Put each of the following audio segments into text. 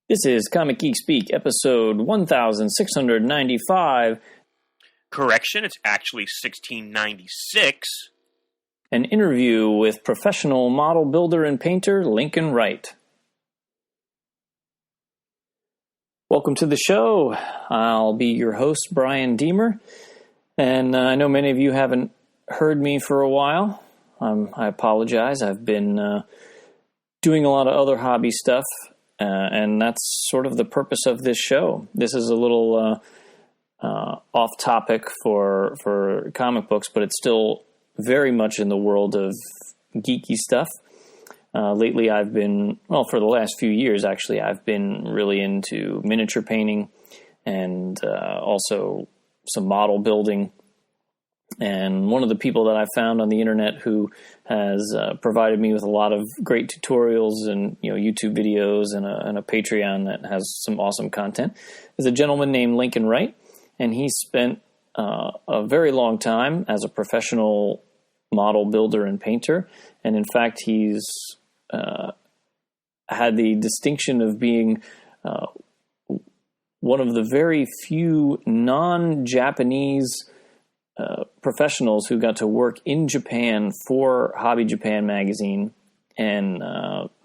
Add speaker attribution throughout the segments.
Speaker 1: This is Comic Geek Speak, episode 1695.
Speaker 2: Correction, it's actually 1696.
Speaker 1: An interview with professional model builder and painter Lincoln Wright. Welcome to the show. I'll be your host, Brian Deemer. And I know many of you haven't heard me for a while. I apologize. I've been doing a lot of other hobby stuff. And that's sort of the purpose of this show. This is a little off topic for comic books, but it's still very much in the world of geeky stuff. Lately I've been, for the last few years actually, I've been really into miniature painting and also some model building. And one of the people that I found on the internet who has provided me with a lot of great tutorials and YouTube videos and a Patreon that has some awesome content is a gentleman named Lincoln Wright, and he spent a very long time as a professional model builder and painter. And in fact, he's had the distinction of being one of the very few non-Japanese professionals who got to work in Japan for Hobby Japan magazine, and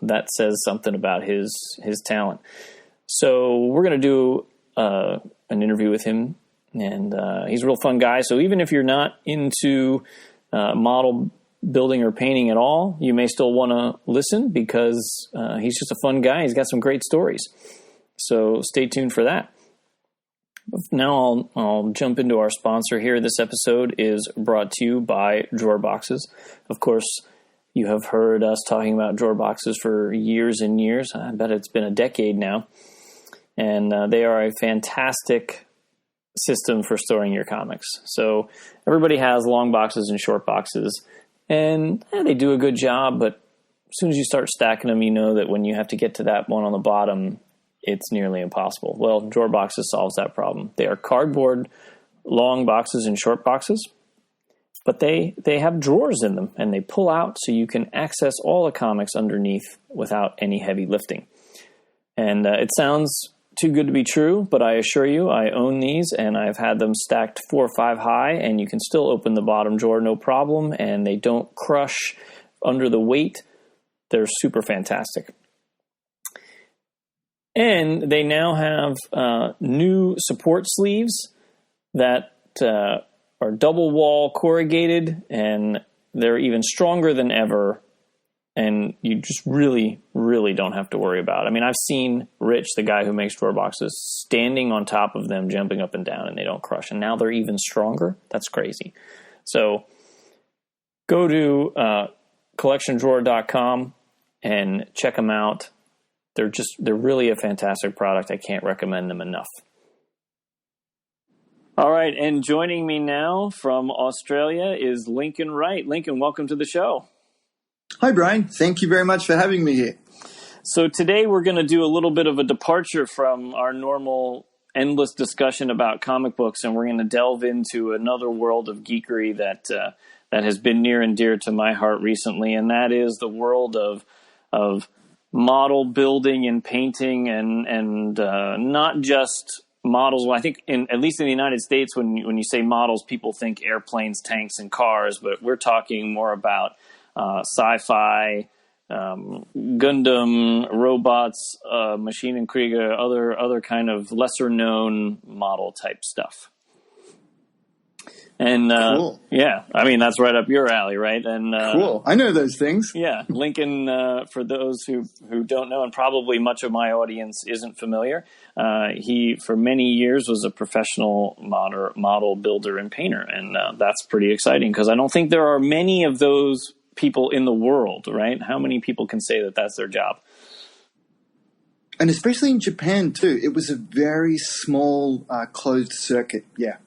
Speaker 1: that says something about his talent. So we're going to do an interview with him, and he's a real fun guy. So even if you're not into model building or painting at all, you may still want to listen because he's just a fun guy. He's got some great stories. So stay tuned for that. Now I'll jump into our sponsor here. This episode is brought to you by Drawer Boxes. Of course, you have heard us talking about drawer boxes for years and years. I bet it's been a decade now. And they are a fantastic system for storing your comics. So everybody has long boxes and short boxes, and they do a good job, but as soon as you start stacking them, you know that when you have to get to that one on the bottom, it's nearly impossible. Well, Drawer Boxes solves that problem. They are cardboard long boxes and short boxes, but they have drawers in them, and they pull out so you can access all the comics underneath without any heavy lifting. And it sounds too good to be true, but I assure you, I own these, and I've had them stacked 4 or 5 high, and you can still open the bottom drawer no problem, and they don't crush under the weight. They're super fantastic. And they now have new support sleeves that are double wall corrugated, and they're even stronger than ever. And you just really, really don't have to worry about it. I mean, I've seen Rich, the guy who makes drawer boxes, standing on top of them, jumping up and down, and they don't crush. And now they're even stronger. That's crazy. So go to collectiondrawer.com and check them out. They're really a fantastic product. I can't recommend them enough. All right, and joining me now from Australia is Lincoln Wright. Lincoln, welcome to the show.
Speaker 3: Hi, Brian. Thank you very much for having me here.
Speaker 1: So today we're going to do a little bit of a departure from our normal endless discussion about comic books, and we're going to delve into another world of geekery that has been near and dear to my heart recently, and that is the world of model building and painting, and not just models. Well, I think at least in the United States, when you say models, people think airplanes, tanks, and cars, but we're talking more about sci-fi, Gundam, robots, Maschinenkrieger, other kind of lesser known model type stuff. And
Speaker 3: cool.
Speaker 1: Yeah, I mean, that's right up your alley, right? And
Speaker 3: cool. I know those things.
Speaker 1: Yeah, Lincoln, for those who don't know, and probably much of my audience isn't familiar, he, for many years, was a professional model builder and painter. And that's pretty exciting because I don't think there are many of those people in the world, right? How many people can say that that's their job?
Speaker 3: And especially in Japan, too. It was a very small, closed circuit. Yeah.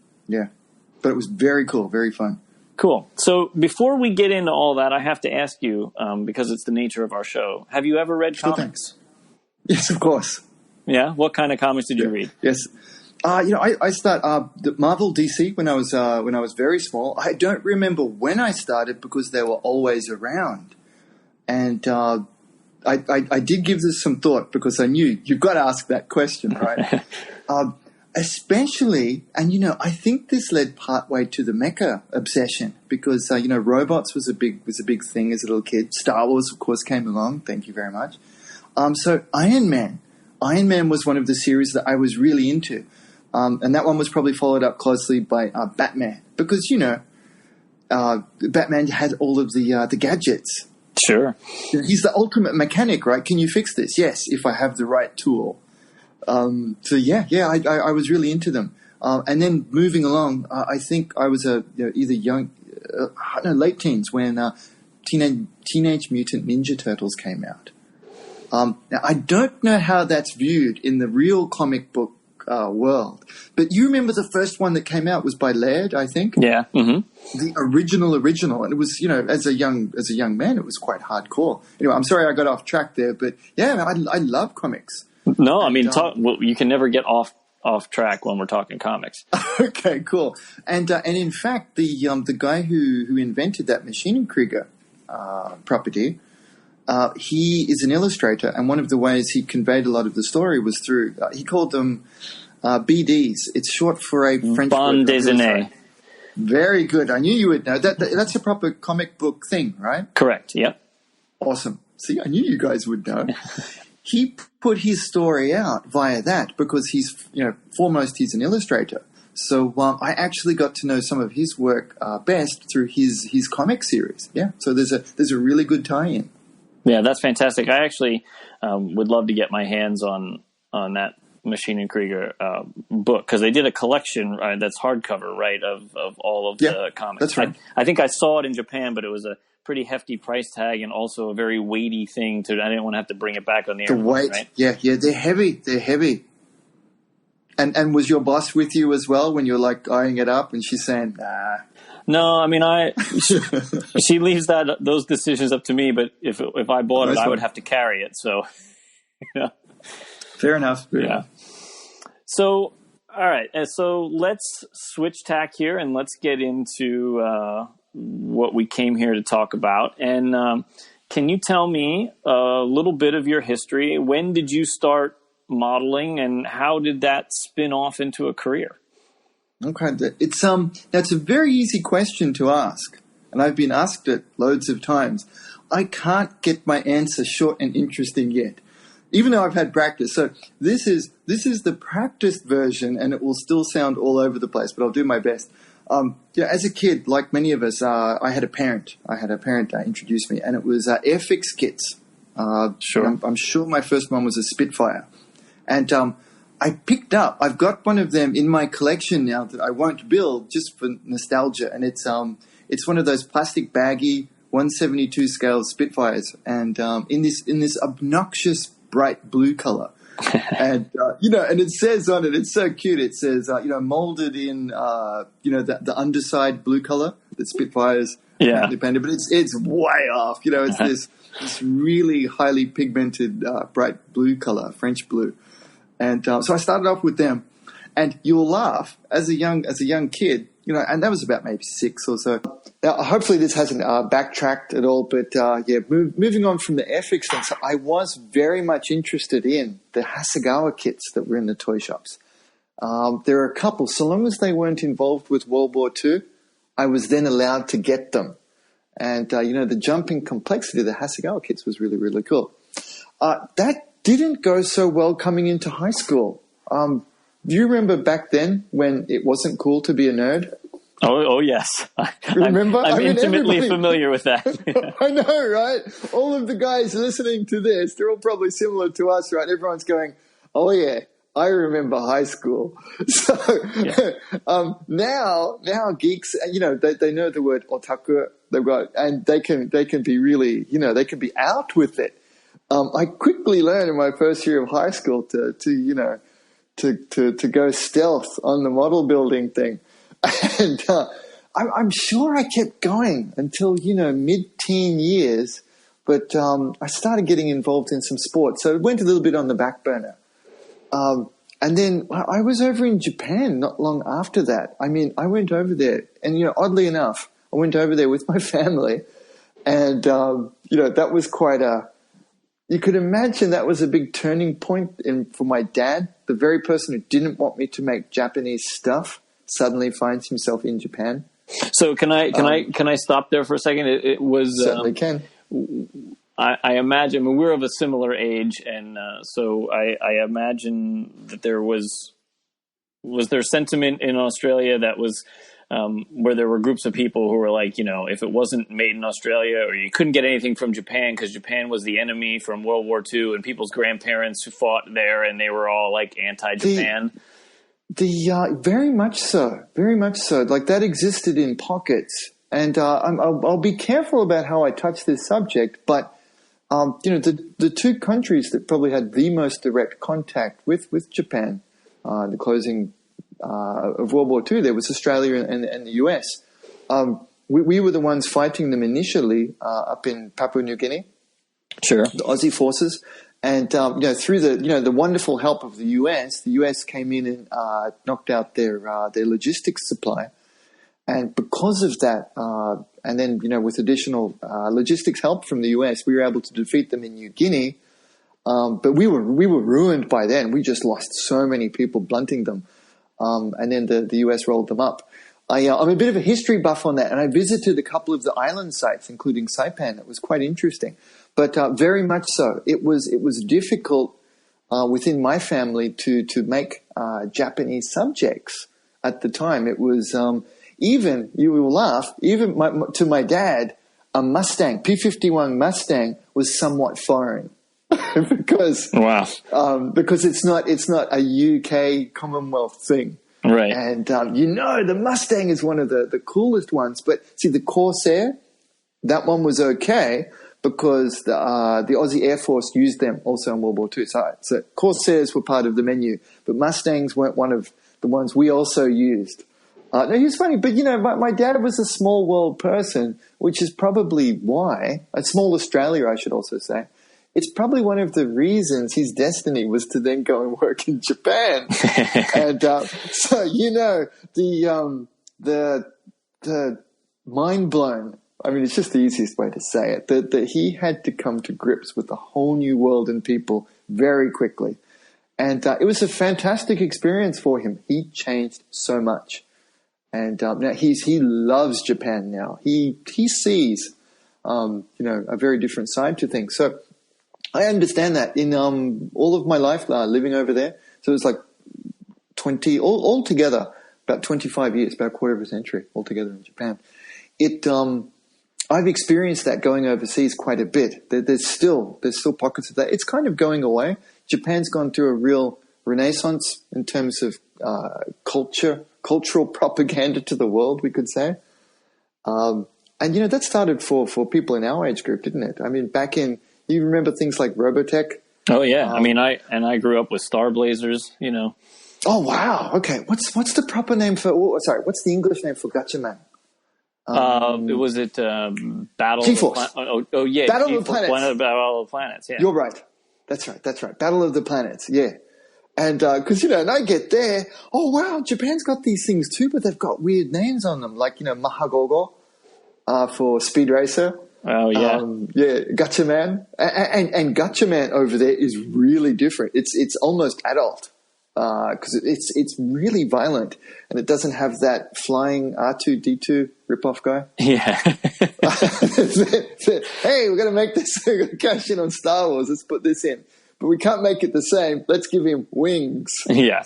Speaker 3: But it was very cool, very fun.
Speaker 1: Cool. So before we get into all that, I have to ask you, because it's the nature of our show, have you ever read comics?
Speaker 3: Yes, of course.
Speaker 1: Yeah? What kind of comics did you read?
Speaker 3: Yes. I started the Marvel DC when I was very small. I don't remember when I started because they were always around. And I did give this some thought because I knew you've got to ask that question, right? Especially, and I think this led partway to the mecha obsession because robots was a big thing as a little kid. Star Wars, of course, came along. Thank you very much. So Iron Man was one of the series that I was really into, and that one was probably followed up closely by Batman because Batman had all of the gadgets.
Speaker 1: Sure,
Speaker 3: he's the ultimate mechanic, right? Can you fix this? Yes, if I have the right tool. So I was really into them. And then moving along, I think I was either late teens when Teenage Mutant Ninja Turtles came out. Now I don't know how that's viewed in the real comic book world, but you remember the first one that came out was by Laird, I think.
Speaker 1: Yeah. Mm-hmm.
Speaker 3: The original, and it was as a young man, it was quite hardcore. Anyway, I'm sorry I got off track there, but yeah, I love comics.
Speaker 1: No, I mean, you can never get off track when we're talking comics.
Speaker 3: Okay, cool. And in fact, the guy who invented that Maschinenkrieger property, he is an illustrator, and one of the ways he conveyed a lot of the story was through he called them BDs. It's short for a French
Speaker 1: bande dessinée.
Speaker 3: Very good. I knew you would know that. That's a proper comic book thing, right?
Speaker 1: Correct. Yep.
Speaker 3: Awesome. See, I knew you guys would know. He put his story out via that because he's, foremost he's an illustrator. So I actually got to know some of his work best through his comic series. Yeah, so there's a really good tie-in.
Speaker 1: Yeah, that's fantastic. I actually would love to get my hands on that Maschinenkrieger book because they did a collection that's hardcover, right, of all of the comics.
Speaker 3: That's right.
Speaker 1: I think I saw it in Japan, but it was a pretty hefty price tag and also a very weighty thing. I didn't want to have to bring it back on the airplane.
Speaker 3: The weight,
Speaker 1: right?
Speaker 3: yeah, they're heavy. And was your boss with you as well when you were like eyeing it up and she's saying, nah?
Speaker 1: No, I mean, she leaves those decisions up to me, but if I bought it, I would have to carry it. So,
Speaker 3: Fair enough.
Speaker 1: Yeah. So, all right. So let's switch tack here and let's get into what we came here to talk about. And can you tell me a little bit of your history? When did you start modeling and how did that spin off into a career?
Speaker 3: Okay, that's a very easy question to ask, and I've been asked it loads of times. I can't get my answer short and interesting yet, even though I've had practice. So this is the practiced version, and it will still sound all over the place, but I'll do my best. As a kid, like many of us, I had a parent. Introduced me, and it was Airfix kits.
Speaker 1: Sure.
Speaker 3: I'm sure my first one was a Spitfire, and I've got one of them in my collection now that I won't build just for nostalgia. And it's one of those plastic baggy 172 scale Spitfires. And, in this obnoxious bright blue color. And, and it says on it, it's so cute. It says, molded in, the underside blue color that Spitfires painted, but it's way off. It's this really highly pigmented, bright blue color, French blue. And so I started off with them, and you'll laugh as a young kid, and that was about maybe 6 or so. Now, hopefully this hasn't backtracked at all, but moving on from the Airfix thing. So I was very much interested in the Hasegawa kits that were in the toy shops. There are a couple. So long as they weren't involved with World War II, I was then allowed to get them. And the jumping complexity of the Hasegawa kits was really, really cool. That didn't go so well coming into high school. Do you remember back then when it wasn't cool to be a nerd?
Speaker 1: Oh yes.
Speaker 3: Remember?
Speaker 1: I'm intimately familiar with that.
Speaker 3: I know, right? All of the guys listening to this, they're all probably similar to us, right? Everyone's going, oh yeah, I remember high school. So now geeks, they know the word otaku. And they can be really, they can be out with it. I quickly learned in my first year of high school to go stealth on the model building thing. And I'm sure I kept going until, mid-teen years. But I started getting involved in some sports. So it went a little bit on the back burner. And then I was over in Japan not long after that. I mean, I went over there. And, oddly enough, I went over there with my family. And, that was quite a you could imagine that was a big turning point for my dad. The very person who didn't want me to make Japanese stuff suddenly finds himself in Japan.
Speaker 1: So can I stop there for a second? It was
Speaker 3: certainly can.
Speaker 1: I imagine, I mean, we're of a similar age, and so I imagine that there was there sentiment in Australia that was where there were groups of people who were like, you know, if it wasn't made in Australia, or you couldn't get anything from Japan because Japan was the enemy from World War II, and people's grandparents who fought there, and they were all like anti-Japan.
Speaker 3: Very much so. Like that existed in pockets, and I'll be careful about how I touch this subject, but the two countries that probably had the most direct contact with Japan, the closing of World War II, there was Australia and the US. We were the ones fighting them initially up in Papua New Guinea.
Speaker 1: Sure,
Speaker 3: the Aussie forces. And through the wonderful help of the US came in and knocked out their logistics supply, and because of that, and then with additional logistics help from the US, we were able to defeat them in New Guinea. But we were ruined by then. We just lost so many people blunting them, and then the US rolled them up. I'm a bit of a history buff on that, and I visited a couple of the island sites, including Saipan. It was quite interesting. But very much so. It was difficult within my family to make Japanese subjects at the time. It was even, you will laugh, even to my dad, a Mustang, P-51 Mustang was somewhat foreign because it's not a UK Commonwealth thing.
Speaker 1: Right.
Speaker 3: And the Mustang is one of the coolest ones. But see, the Corsair, that one was okay, because the Aussie Air Force used them also in World War II. So Corsairs were part of the menu, but Mustangs weren't one of the ones we also used. No, he was funny, but my dad was a small world person, which is probably why, a small Australia, I should also say. It's probably one of the reasons his destiny was to then go and work in Japan. And so the mind blown. I mean, it's just the easiest way to say it, that he had to come to grips with a whole new world and people very quickly. And it was a fantastic experience for him. He changed so much. And now he loves Japan now. He sees, a very different side to things. So I understand that in all of my life living over there. So it was like 20, all together, about 25 years, about a quarter of a century altogether in Japan. I've experienced that going overseas quite a bit. There's still pockets of that. It's kind of going away. Japan's gone through a real renaissance in terms of cultural propaganda to the world, we could say. And that started for people in our age group, didn't it? I mean, back in, you remember things like Robotech?
Speaker 1: Oh yeah, I mean, I grew up with Star Blazers,
Speaker 3: Oh wow, okay. What's the proper name for? What's the English name for Gatchaman?
Speaker 1: Was it Battle
Speaker 3: G-Force.
Speaker 1: of the yeah,
Speaker 3: Battle
Speaker 1: G-Force,
Speaker 3: of the Planets.
Speaker 1: Battle of the Planets, yeah.
Speaker 3: You're right. That's right. Battle of the Planets, yeah. And because and I get there, oh wow, Japan's got these things too, but they've got weird names on them, like Mahagogo for Speed Racer.
Speaker 1: Oh yeah,
Speaker 3: Gatchaman, and Gatchaman over there is really different. It's almost adult because it's really violent, and it doesn't have that flying R2-D2 ripoff guy.
Speaker 1: Yeah.
Speaker 3: Hey, we're gonna make this. We're gonna cash in on Star Wars. Let's put this in, but we can't make it the same. Let's give him wings.
Speaker 1: Yeah.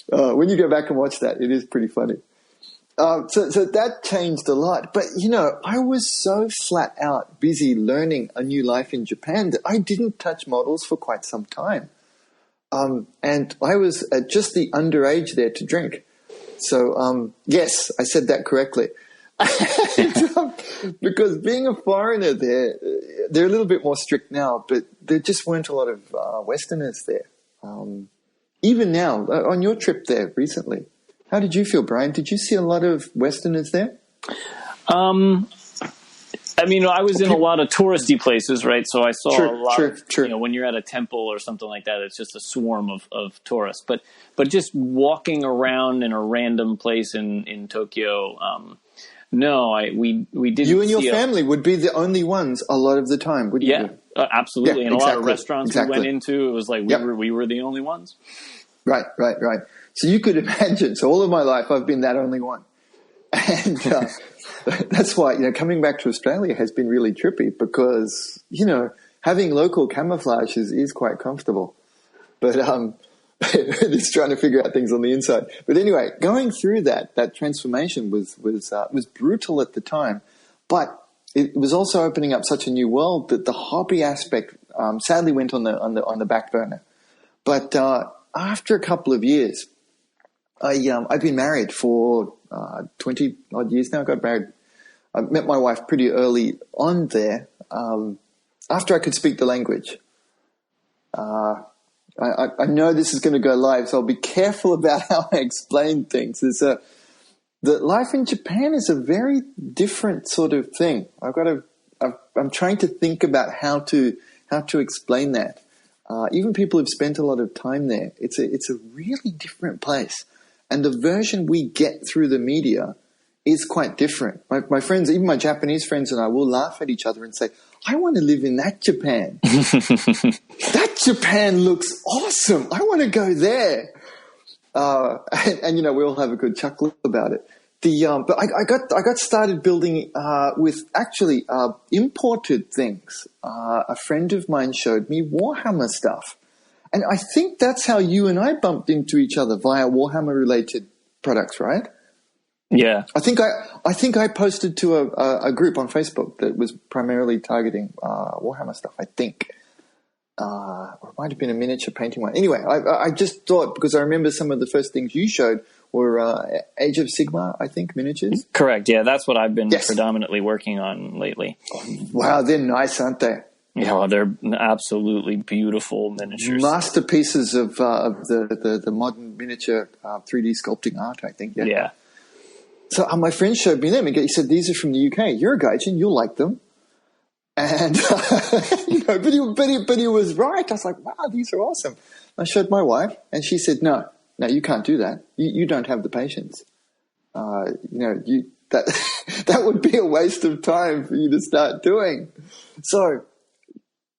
Speaker 3: When you go back and watch that, it is pretty funny. So that changed a lot. But, I was so flat out busy learning a new life in Japan that I didn't touch models for quite some time. And I was just the underage there to drink. So, yes, I said that correctly. Because being a foreigner there, they're a little bit more strict now, but there just weren't a lot of Westerners there. Even now, on your trip there recently, how did you feel, Brian? Did you see a lot of Westerners there?
Speaker 1: I mean, I was in a lot of touristy places, right? So I saw a lot of, when you're at a temple or something like that, it's just a swarm of tourists. But just walking around in a random place in Tokyo, no, we didn't.
Speaker 3: You and your family would be the only ones a lot of the time, wouldn't you?
Speaker 1: Absolutely.
Speaker 3: Yeah,
Speaker 1: and a lot of
Speaker 3: exactly,
Speaker 1: restaurants
Speaker 3: exactly.
Speaker 1: we went into, it was like we were the only ones.
Speaker 3: Right. So you could imagine. So all of my life, I've been that only one. And that's why, coming back to Australia has been really trippy because, having local camouflage is quite comfortable. But it's trying to figure out things on the inside. But anyway, going through that transformation was brutal at the time. But it was also opening up such a new world that the hobby aspect sadly went on the back burner. But after a couple of years, I've been married for 20 odd years now. I got married. I met my wife pretty early on there. After I could speak the language. I know this is going to go live, so I'll be careful about how I explain things. The life in Japan is a very different sort of thing. I'm trying to think about how to explain that. Even people who've spent a lot of time there, it's a really different place. And the version we get through the media is quite different. My friends, even my Japanese friends and I will laugh at each other and say, I want to live in that Japan. That Japan looks awesome. I want to go there. And we all have a good chuckle about it. But I got started building with actually imported things. A friend of mine showed me Warhammer stuff. And I think that's how you and I bumped into each other via Warhammer-related products, right?
Speaker 1: Yeah.
Speaker 3: I think I posted to a group on Facebook that was primarily targeting Warhammer stuff, I think. Or it might have been a miniature painting one. Anyway, I just thought, because I remember some of the first things you showed were Age of Sigmar, I think, miniatures.
Speaker 1: Correct, yeah. That's what I've been predominantly working on lately.
Speaker 3: Wow, they're nice, aren't they?
Speaker 1: Yeah, well, they're absolutely beautiful miniatures.
Speaker 3: Masterpieces of the modern miniature 3D sculpting art, I think.
Speaker 1: Yeah.
Speaker 3: So my friend showed me them. He said, these are from the UK. You're a Gaijin. You'll like them. And, but he was right. I was like, wow, these are awesome. I showed my wife and she said, no, you can't do that. You don't have the patience. That would be a waste of time for you to start doing. So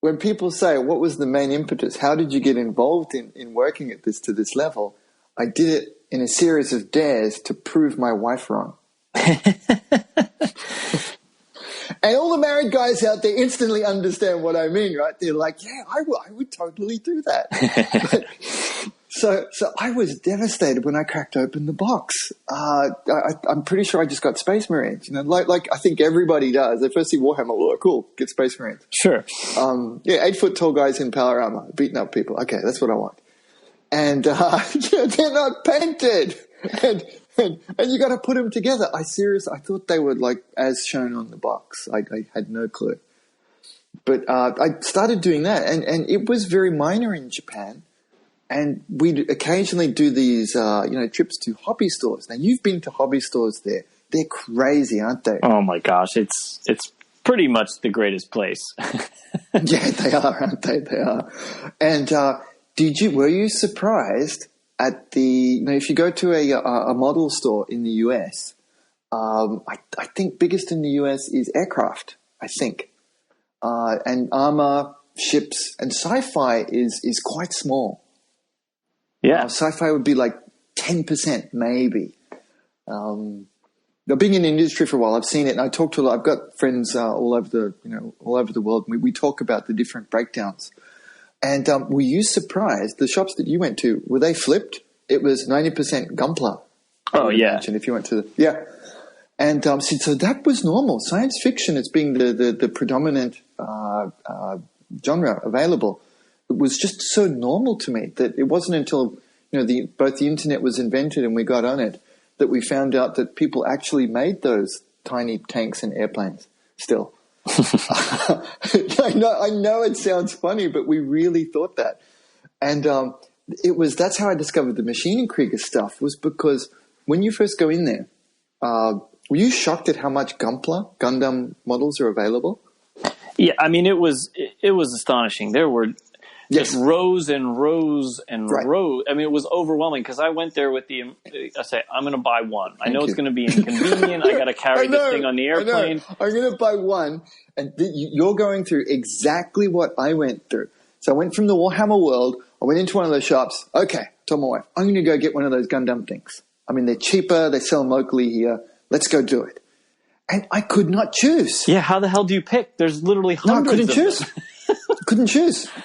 Speaker 3: when people say, what was the main impetus? How did you get involved in working at this to this level? I did it in a series of dares to prove my wife wrong. And all the married guys out there instantly understand what I mean, right? They're like, yeah, I would totally do that. So I was devastated when I cracked open the box. I'm pretty sure I just got Space Marines, like I think everybody does. They first see Warhammer, oh, cool, get Space Marines.
Speaker 1: Sure.
Speaker 3: 8-foot tall guys in power armor, beating up people. Okay, that's what I want. And they're not painted. And you got to put them together. I thought they were like as shown on the box. I had no clue. But I started doing that, and it was very minor in Japan. And we'd occasionally do these, trips to hobby stores. Now, you've been to hobby stores there. They're crazy, aren't they?
Speaker 1: Oh my gosh, it's pretty much the greatest place.
Speaker 3: Yeah, they are, aren't they? They are. And were you surprised at if you go to a model store in the US, I think biggest in the US is aircraft, I think. And armor, ships, and sci-fi is quite small.
Speaker 1: Yeah.
Speaker 3: Sci-fi would be like 10% maybe. Being in the industry for a while, I've seen it, and I talk to I've got friends all over the world. And we talk about the different breakdowns. And were you surprised? The shops that you went to, were they flipped? It was 90% Gunpla.
Speaker 1: Oh yeah.
Speaker 3: If you went to and so that was normal. Science fiction as being the predominant genre available. It was just so normal to me that it wasn't until both the internet was invented and we got on it that we found out that people actually made those tiny tanks and airplanes still. I know it sounds funny, but we really thought that. And that's how I discovered the Maschinen Krieger stuff, was because when you first go in there, were you shocked at how much Gundam models are available?
Speaker 1: Yeah, I mean, it was astonishing. There were
Speaker 3: Yes.
Speaker 1: just rows and rows and
Speaker 3: Right.
Speaker 1: rows. I mean, it was overwhelming because I went there with I say, I'm going to buy one. I know it's
Speaker 3: you.
Speaker 1: going to be inconvenient. I got to carry this thing on the airplane.
Speaker 3: I'm going to buy one, and you're going through exactly what I went through. So I went from the Warhammer world. I went into one of those shops. Okay, told my wife, I'm going to go get one of those Gundam things. I mean, they're cheaper. They sell them locally here. Let's go do it. And I could not choose.
Speaker 1: Yeah, how the hell do you pick? There's literally hundreds
Speaker 3: I couldn't
Speaker 1: of
Speaker 3: choose.
Speaker 1: them.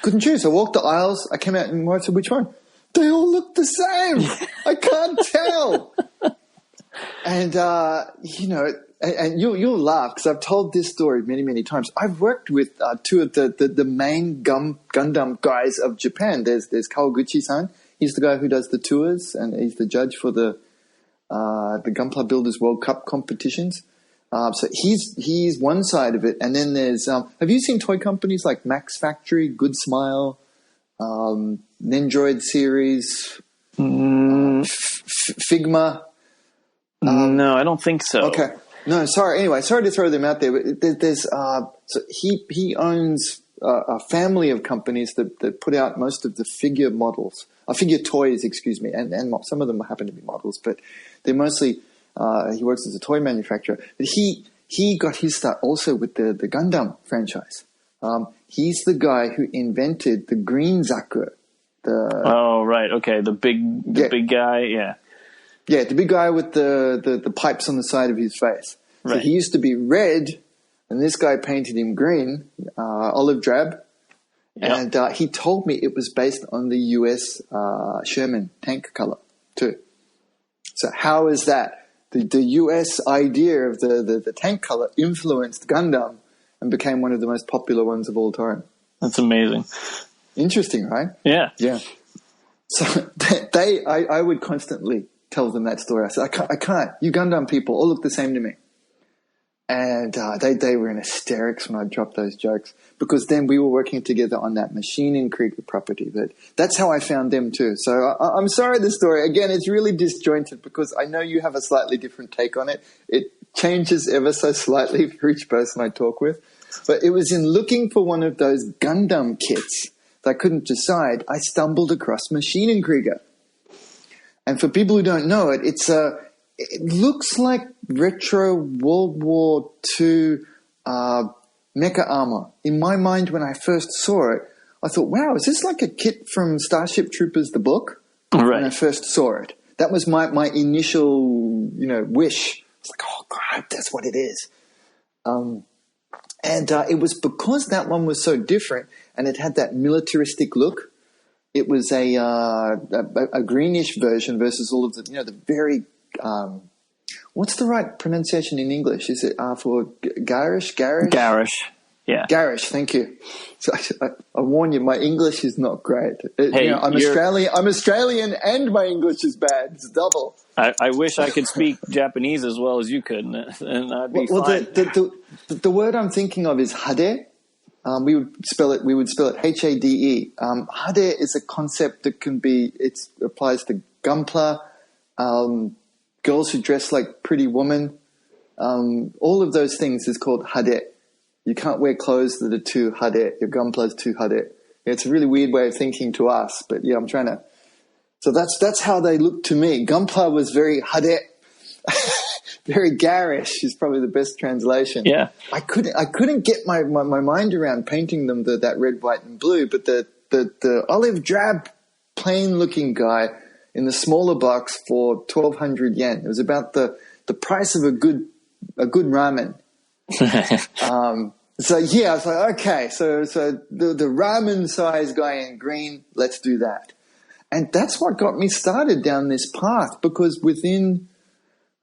Speaker 3: Couldn't choose. I walked the aisles. I came out and my wife said, which one? They all look the same. I can't tell. And, and you'll laugh because I've told this story many, many times. I've worked with two of the main Gundam guys of Japan. There's Kawaguchi-san. He's the guy who does the tours, and he's the judge for the Gunpla Builders World Cup competitions. So he's one side of it, and then there's have you seen toy companies like Max Factory, Good Smile, Nendroid series, Figma?
Speaker 1: No, I don't think so.
Speaker 3: Okay, no, sorry. Anyway, sorry to throw them out there, but there's so he owns a family of companies that put out most of the figure models, figure toys, excuse me, and some of them happen to be models, but they're mostly. He works as a toy manufacturer, but he got his start also with the Gundam franchise. He's the guy who invented the green Zaku.
Speaker 1: Oh, right. Okay. The big guy. Yeah.
Speaker 3: Yeah, the big guy with the pipes on the side of his face.
Speaker 1: Right.
Speaker 3: So he used to be red, and this guy painted him green, olive drab. Yep. And he told me it was based on the U.S. Sherman tank color too. So how is that? The U.S. idea of the tank color influenced Gundam and became one of the most popular ones of all time.
Speaker 1: That's amazing.
Speaker 3: Interesting, right?
Speaker 1: Yeah.
Speaker 3: Yeah. So I would constantly tell them that story. I said, I can't. You Gundam people all look the same to me. And they were in hysterics when I dropped those jokes because then we were working together on that Machine Krieger property. But that's how I found them too. So I'm sorry the story. Again, it's really disjointed because I know you have a slightly different take on it. It changes ever so slightly for each person I talk with. But it was in looking for one of those Gundam kits that I couldn't decide. I stumbled across Machine Krieger. And for people who don't know it, it looks like retro World War II mecha armor. In my mind, when I first saw it, I thought, wow, is this like a kit from Starship Troopers, the book?
Speaker 1: Right.
Speaker 3: When I first saw it. That was my initial, wish. It's like, oh, God, that's what it is. And it was because that one was so different and it had that militaristic look. It was a greenish version versus all of the very... what's the right pronunciation in English? Is it for garish?
Speaker 1: Garish. Yeah.
Speaker 3: Garish. Thank you. So I warn you, my English is not great.
Speaker 1: Hey,
Speaker 3: I'm Australian, and my English is bad. It's double.
Speaker 1: I wish I could speak Japanese as well as you could, and I'd be fine.
Speaker 3: The word I'm thinking of is hade. We would spell it Hade. Hade is a concept that it applies to gunpla. Girls who dress like pretty women, all of those things is called hade. You can't wear clothes that are too hade. Your gunpla is too hade. It's a really weird way of thinking to us, but yeah, I'm trying to. So that's how they look to me. Gunpla was very hade, very garish is probably the best translation.
Speaker 1: Yeah,
Speaker 3: I couldn't get my mind around painting them that red, white, and blue, but the olive drab, plain looking guy in the smaller box for 1,200 yen. It was about the price of a good ramen. So yeah, I was like, okay, so the ramen size guy in green, let's do that. And that's what got me started down this path because within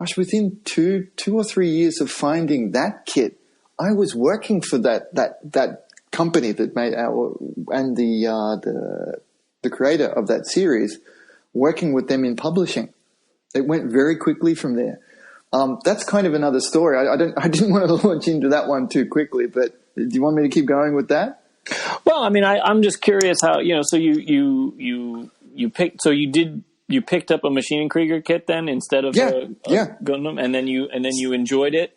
Speaker 3: 2 or 3 years of finding that kit, I was working for that company that made and the creator of that series, working with them in publishing. It went very quickly from there. That's kind of another story. I didn't want to launch into that one too quickly, but do you want me to keep going with that?
Speaker 1: Well, I mean, I'm just curious how, so you picked up a Machine Krieger kit then instead of a Gundam, and then you enjoyed it.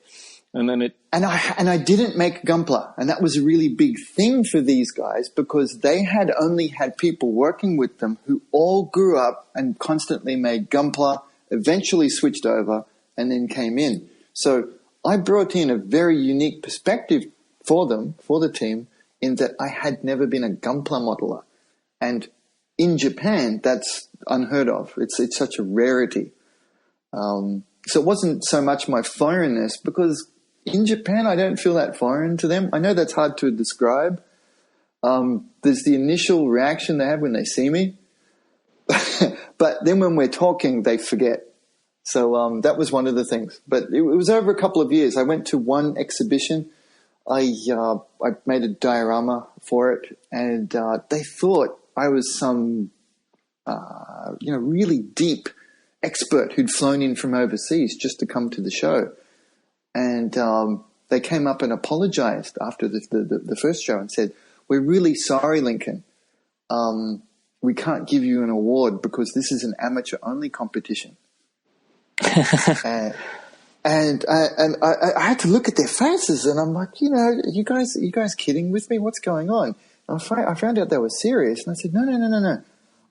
Speaker 1: And then
Speaker 3: and I didn't make Gunpla, and that was a really big thing for these guys because they had only had people working with them who all grew up and constantly made Gunpla, eventually switched over, and then came in. So I brought in a very unique perspective for them, for the team, in that I had never been a Gunpla modeler, and in Japan that's unheard of. It's such a rarity. So it wasn't so much my foreignness because in Japan, I don't feel that foreign to them. I know that's hard to describe. There's the initial reaction they have when they see me. But then when we're talking, they forget. So that was one of the things. But it was over a couple of years. I went to one exhibition. I made a diorama for it, and they thought I was some really deep expert who'd flown in from overseas just to come to the show. And they came up and apologized after the first show and said, "We're really sorry, Lincoln. We can't give you an award because this is an amateur-only competition." and I had to look at their faces, and I'm like, you guys kidding with me? What's going on? And I found out they were serious, and I said, no.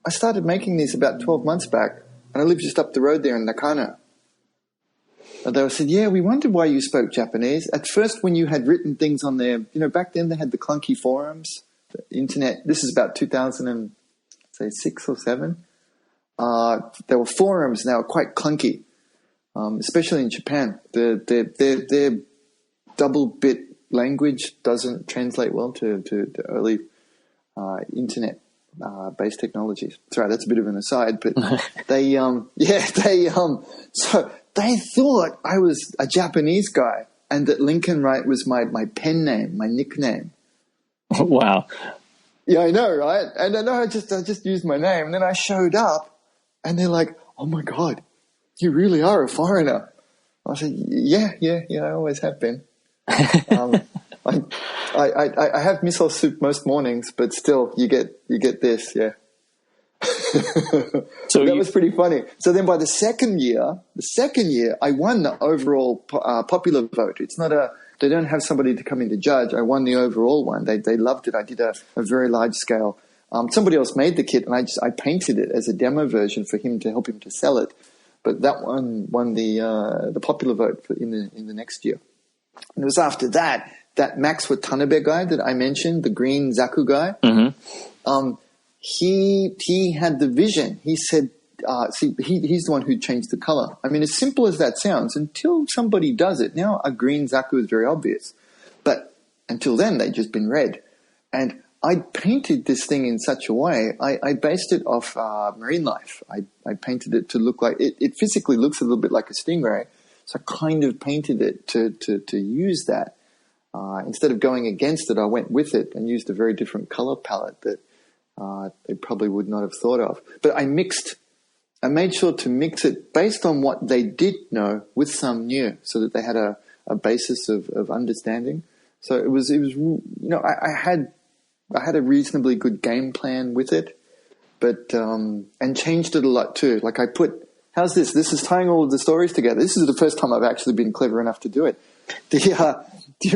Speaker 3: I started making these about 12 months back, and I live just up the road there in Nakano. And they said, yeah, we wondered why you spoke Japanese. At first, when you had written things on there, back then they had the clunky forums, the internet. This is about 2006 or 7. There were forums, and they were quite clunky, especially in Japan. Their double-bit language doesn't translate well to early internet-based technologies. Sorry, that's a bit of an aside, but so they thought I was a Japanese guy and that Lincoln Wright was my pen name, my nickname.
Speaker 1: Wow.
Speaker 3: Yeah, I know, right? And I know I just used my name, and then I showed up and they're like, "Oh my God, you really are a foreigner." I said, yeah, I always have been. I have miso soup most mornings, but still you get this, yeah. So that was pretty funny. So then by the second year, I won the overall popular vote. It's not they don't have somebody to come in to judge. I won the overall one. They loved it. I did a very large scale. Somebody else made the kit, and I painted it as a demo version for him to help him to sell it. But that one won the popular vote in the next year. And it was after that Max Watanabe guy that I mentioned, the green Zaku guy. Mm-hmm. He had the vision. He said, he's the one who changed the color. I mean, as simple as that sounds, until somebody does it. Now, a green Zaku is very obvious. But until then, they'd just been red. And I painted this thing in such a way, I based it off marine life. I painted it to look like, it physically looks a little bit like a stingray. So I kind of painted it to use that. Instead of going against it, I went with it and used a very different color palette that they probably would not have thought of. But I made sure to mix it based on what they did know with some new, so that they had a basis of understanding. So it was I had a reasonably good game plan with it, but and changed it a lot too. Like I put, how's this? This is tying all of the stories together. This is the first time I've actually been clever enough to do it. Do you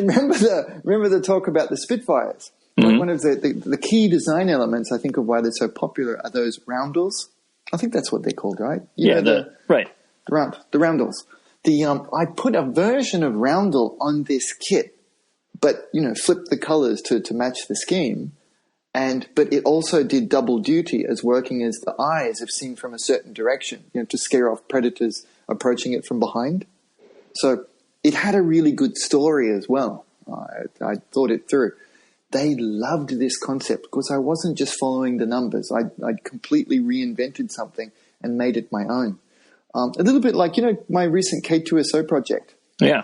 Speaker 3: remember the talk about the Spitfires? Mm-hmm. Like one of the key design elements, I think, of why they're so popular are those roundels. I think that's what they're called, right?
Speaker 1: Right.
Speaker 3: The roundels. I put a version of roundel on this kit, but flipped the colors to match the scheme, but it also did double duty as working as the eyes if seen from a certain direction, to scare off predators approaching it from behind. So it had a really good story as well. I thought it through. They loved this concept because I wasn't just following the numbers. I'd completely reinvented something and made it my own. A little bit like, my recent K2SO project.
Speaker 1: Yeah.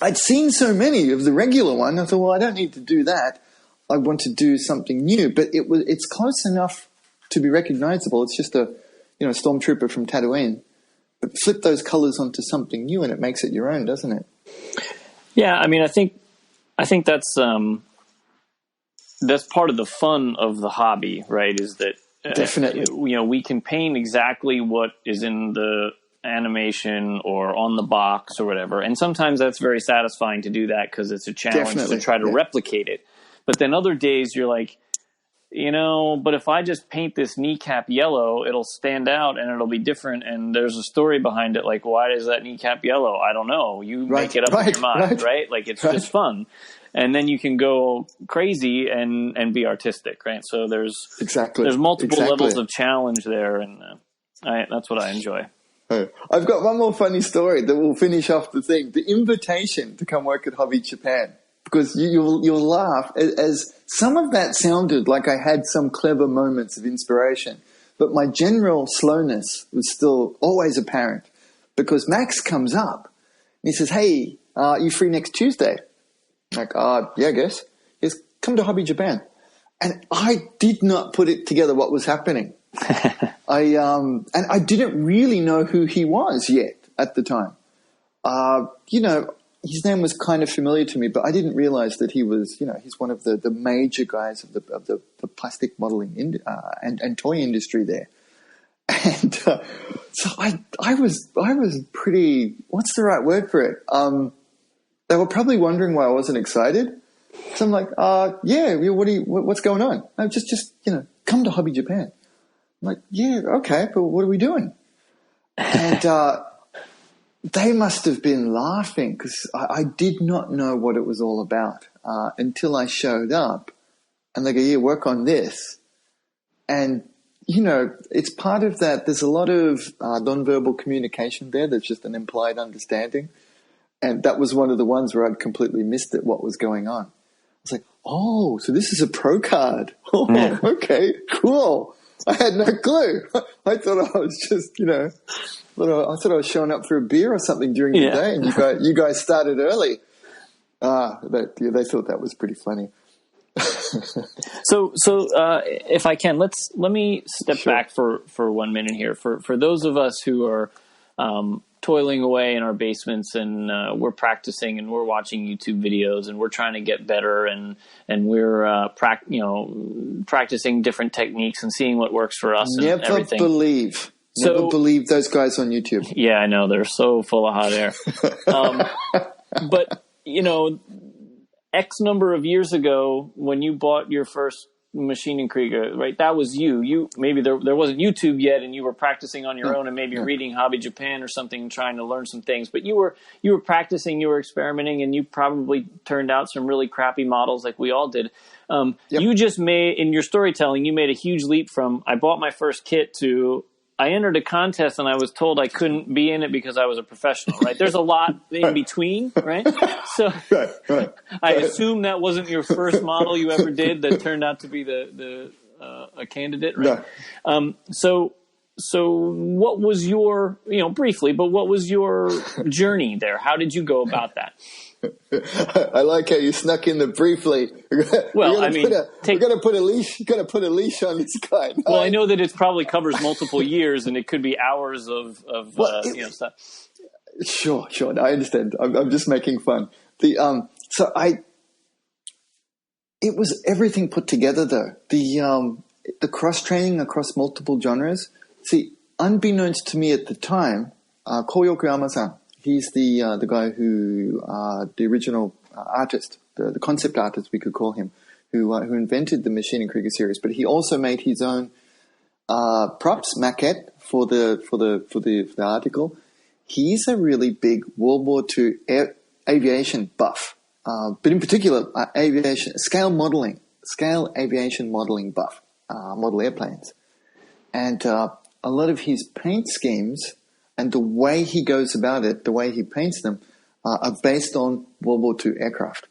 Speaker 3: I'd seen so many of the regular one. I thought, well, I don't need to do that. I want to do something new. But it's close enough to be recognizable. It's just a stormtrooper from Tatooine. But flip those colors onto something new and it makes it your own, doesn't it?
Speaker 1: Yeah, I mean, I think that's part of the fun of the hobby, right? Is that
Speaker 3: definitely
Speaker 1: we can paint exactly what is in the animation or on the box or whatever. And sometimes that's very satisfying to do that because it's a challenge
Speaker 3: Definitely,
Speaker 1: to try to replicate it. But then other days you're like, but if I just paint this kneecap yellow, it'll stand out and it'll be different. And there's a story behind it. Like, why is that kneecap yellow? I don't know. You make it up in your mind, right? Like, it's just fun. And then you can go crazy and be artistic, right? So there's multiple levels of challenge there. And that's what I enjoy.
Speaker 3: I've got one more funny story that will finish off the thing. The invitation to come work at Hobby Japan. Because you'll laugh, as some of that sounded like I had some clever moments of inspiration, but my general slowness was still always apparent. Because Max comes up and he says, "Hey, are you free next Tuesday?" I'm like, yeah, I guess. He says, "Come to Hobby Japan." And I did not put it together what was happening. And I didn't really know who he was yet at the time. His name was kind of familiar to me, but I didn't realize that he was, he's one of the major guys of the plastic modeling and toy industry there. And so I was pretty, what's the right word for it? They were probably wondering why I wasn't excited. So I'm like, what's going on? No, just come to Hobby Japan. I'm like, yeah, okay, but what are we doing? And they must have been laughing because I did not know what it was all about until I showed up. And they go, "Yeah, work on this." And, it's part of that. There's a lot of nonverbal communication there. There's just an implied understanding. And that was one of the ones where I'd completely missed it, what was going on. I was like, oh, so this is a pro card. Oh, yeah. Okay, cool. I had no clue. I thought I was just, I thought I was showing up for a beer or something during the day, and you guys started early. They thought that was pretty funny.
Speaker 1: So if I can, let me step back for 1 minute here. For those of us who are toiling away in our basements and we're practicing and we're watching YouTube videos and we're trying to get better and we're practicing different techniques and seeing what works for us and everything.
Speaker 3: Never believe those guys on YouTube.
Speaker 1: Yeah, I know. They're so full of hot air. But, X number of years ago when you bought your first Maschinen Krieger, right? That was you. You maybe there wasn't YouTube yet, and you were practicing on your own, and maybe reading Hobby Japan or something, trying to learn some things. But you were practicing, you were experimenting, and you probably turned out some really crappy models, like we all did. You just made, in your storytelling, you made a huge leap from I bought my first kit to I entered a contest and I was told I couldn't be in it because I was a professional, right? There's a lot in between, right? So I assume that wasn't your first model you ever did that turned out to be a candidate, right? No. So what was your, briefly, but what was your journey there? How did you go about that?
Speaker 3: I like how you snuck in the briefly.
Speaker 1: Well, I mean,
Speaker 3: we're going to put a leash. You got to put a leash on this guy. No.
Speaker 1: Well, I know that it probably covers multiple years, and it could be hours of stuff.
Speaker 3: Sure. No, I understand. I'm just making fun. It was everything put together, though. The cross training across multiple genres. See, unbeknownst to me at the time, Ko Yokoyama-san. He's the guy who, the original artist, the concept artist, we could call him, who invented the Maschinen Krieger series. But he also made his own props maquette for the article. He's a really big World War II aviation buff, but in particular scale aviation modeling buff, model airplanes, and a lot of his paint schemes. And the way he goes about it, the way he paints them, are based on World War II aircraft.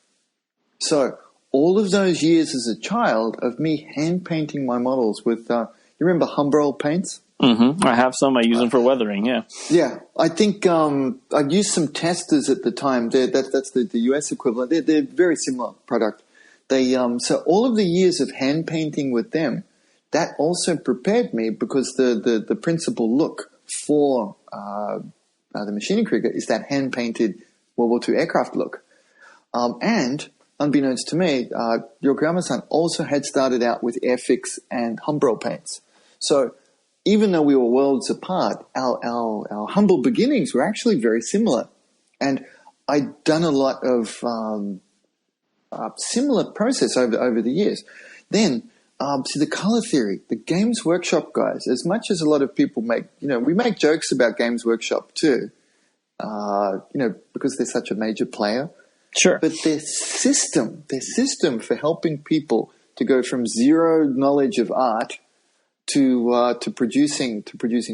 Speaker 3: So all of those years as a child of me hand painting my models with, you remember Humbrol paints?
Speaker 1: Mm-hmm. I have some. I use them for weathering, yeah.
Speaker 3: Yeah. I think I used some testers at the time. That's the US equivalent. They're very similar product. So all of the years of hand painting with them, that also prepared me because the principal look for the Maschinen Krieger is that hand-painted World War II aircraft look. And, unbeknownst to me, Yokoyama-san also had started out with Airfix and Humbrol paints. So even though we were worlds apart, our humble beginnings were actually very similar. And I'd done a lot of similar process over the years. Then, to the color theory, the Games Workshop guys, as much as a lot of people make, we make jokes about Games Workshop too, because they're such a major player.
Speaker 1: Sure.
Speaker 3: But their system for helping people to go from zero knowledge of art to producing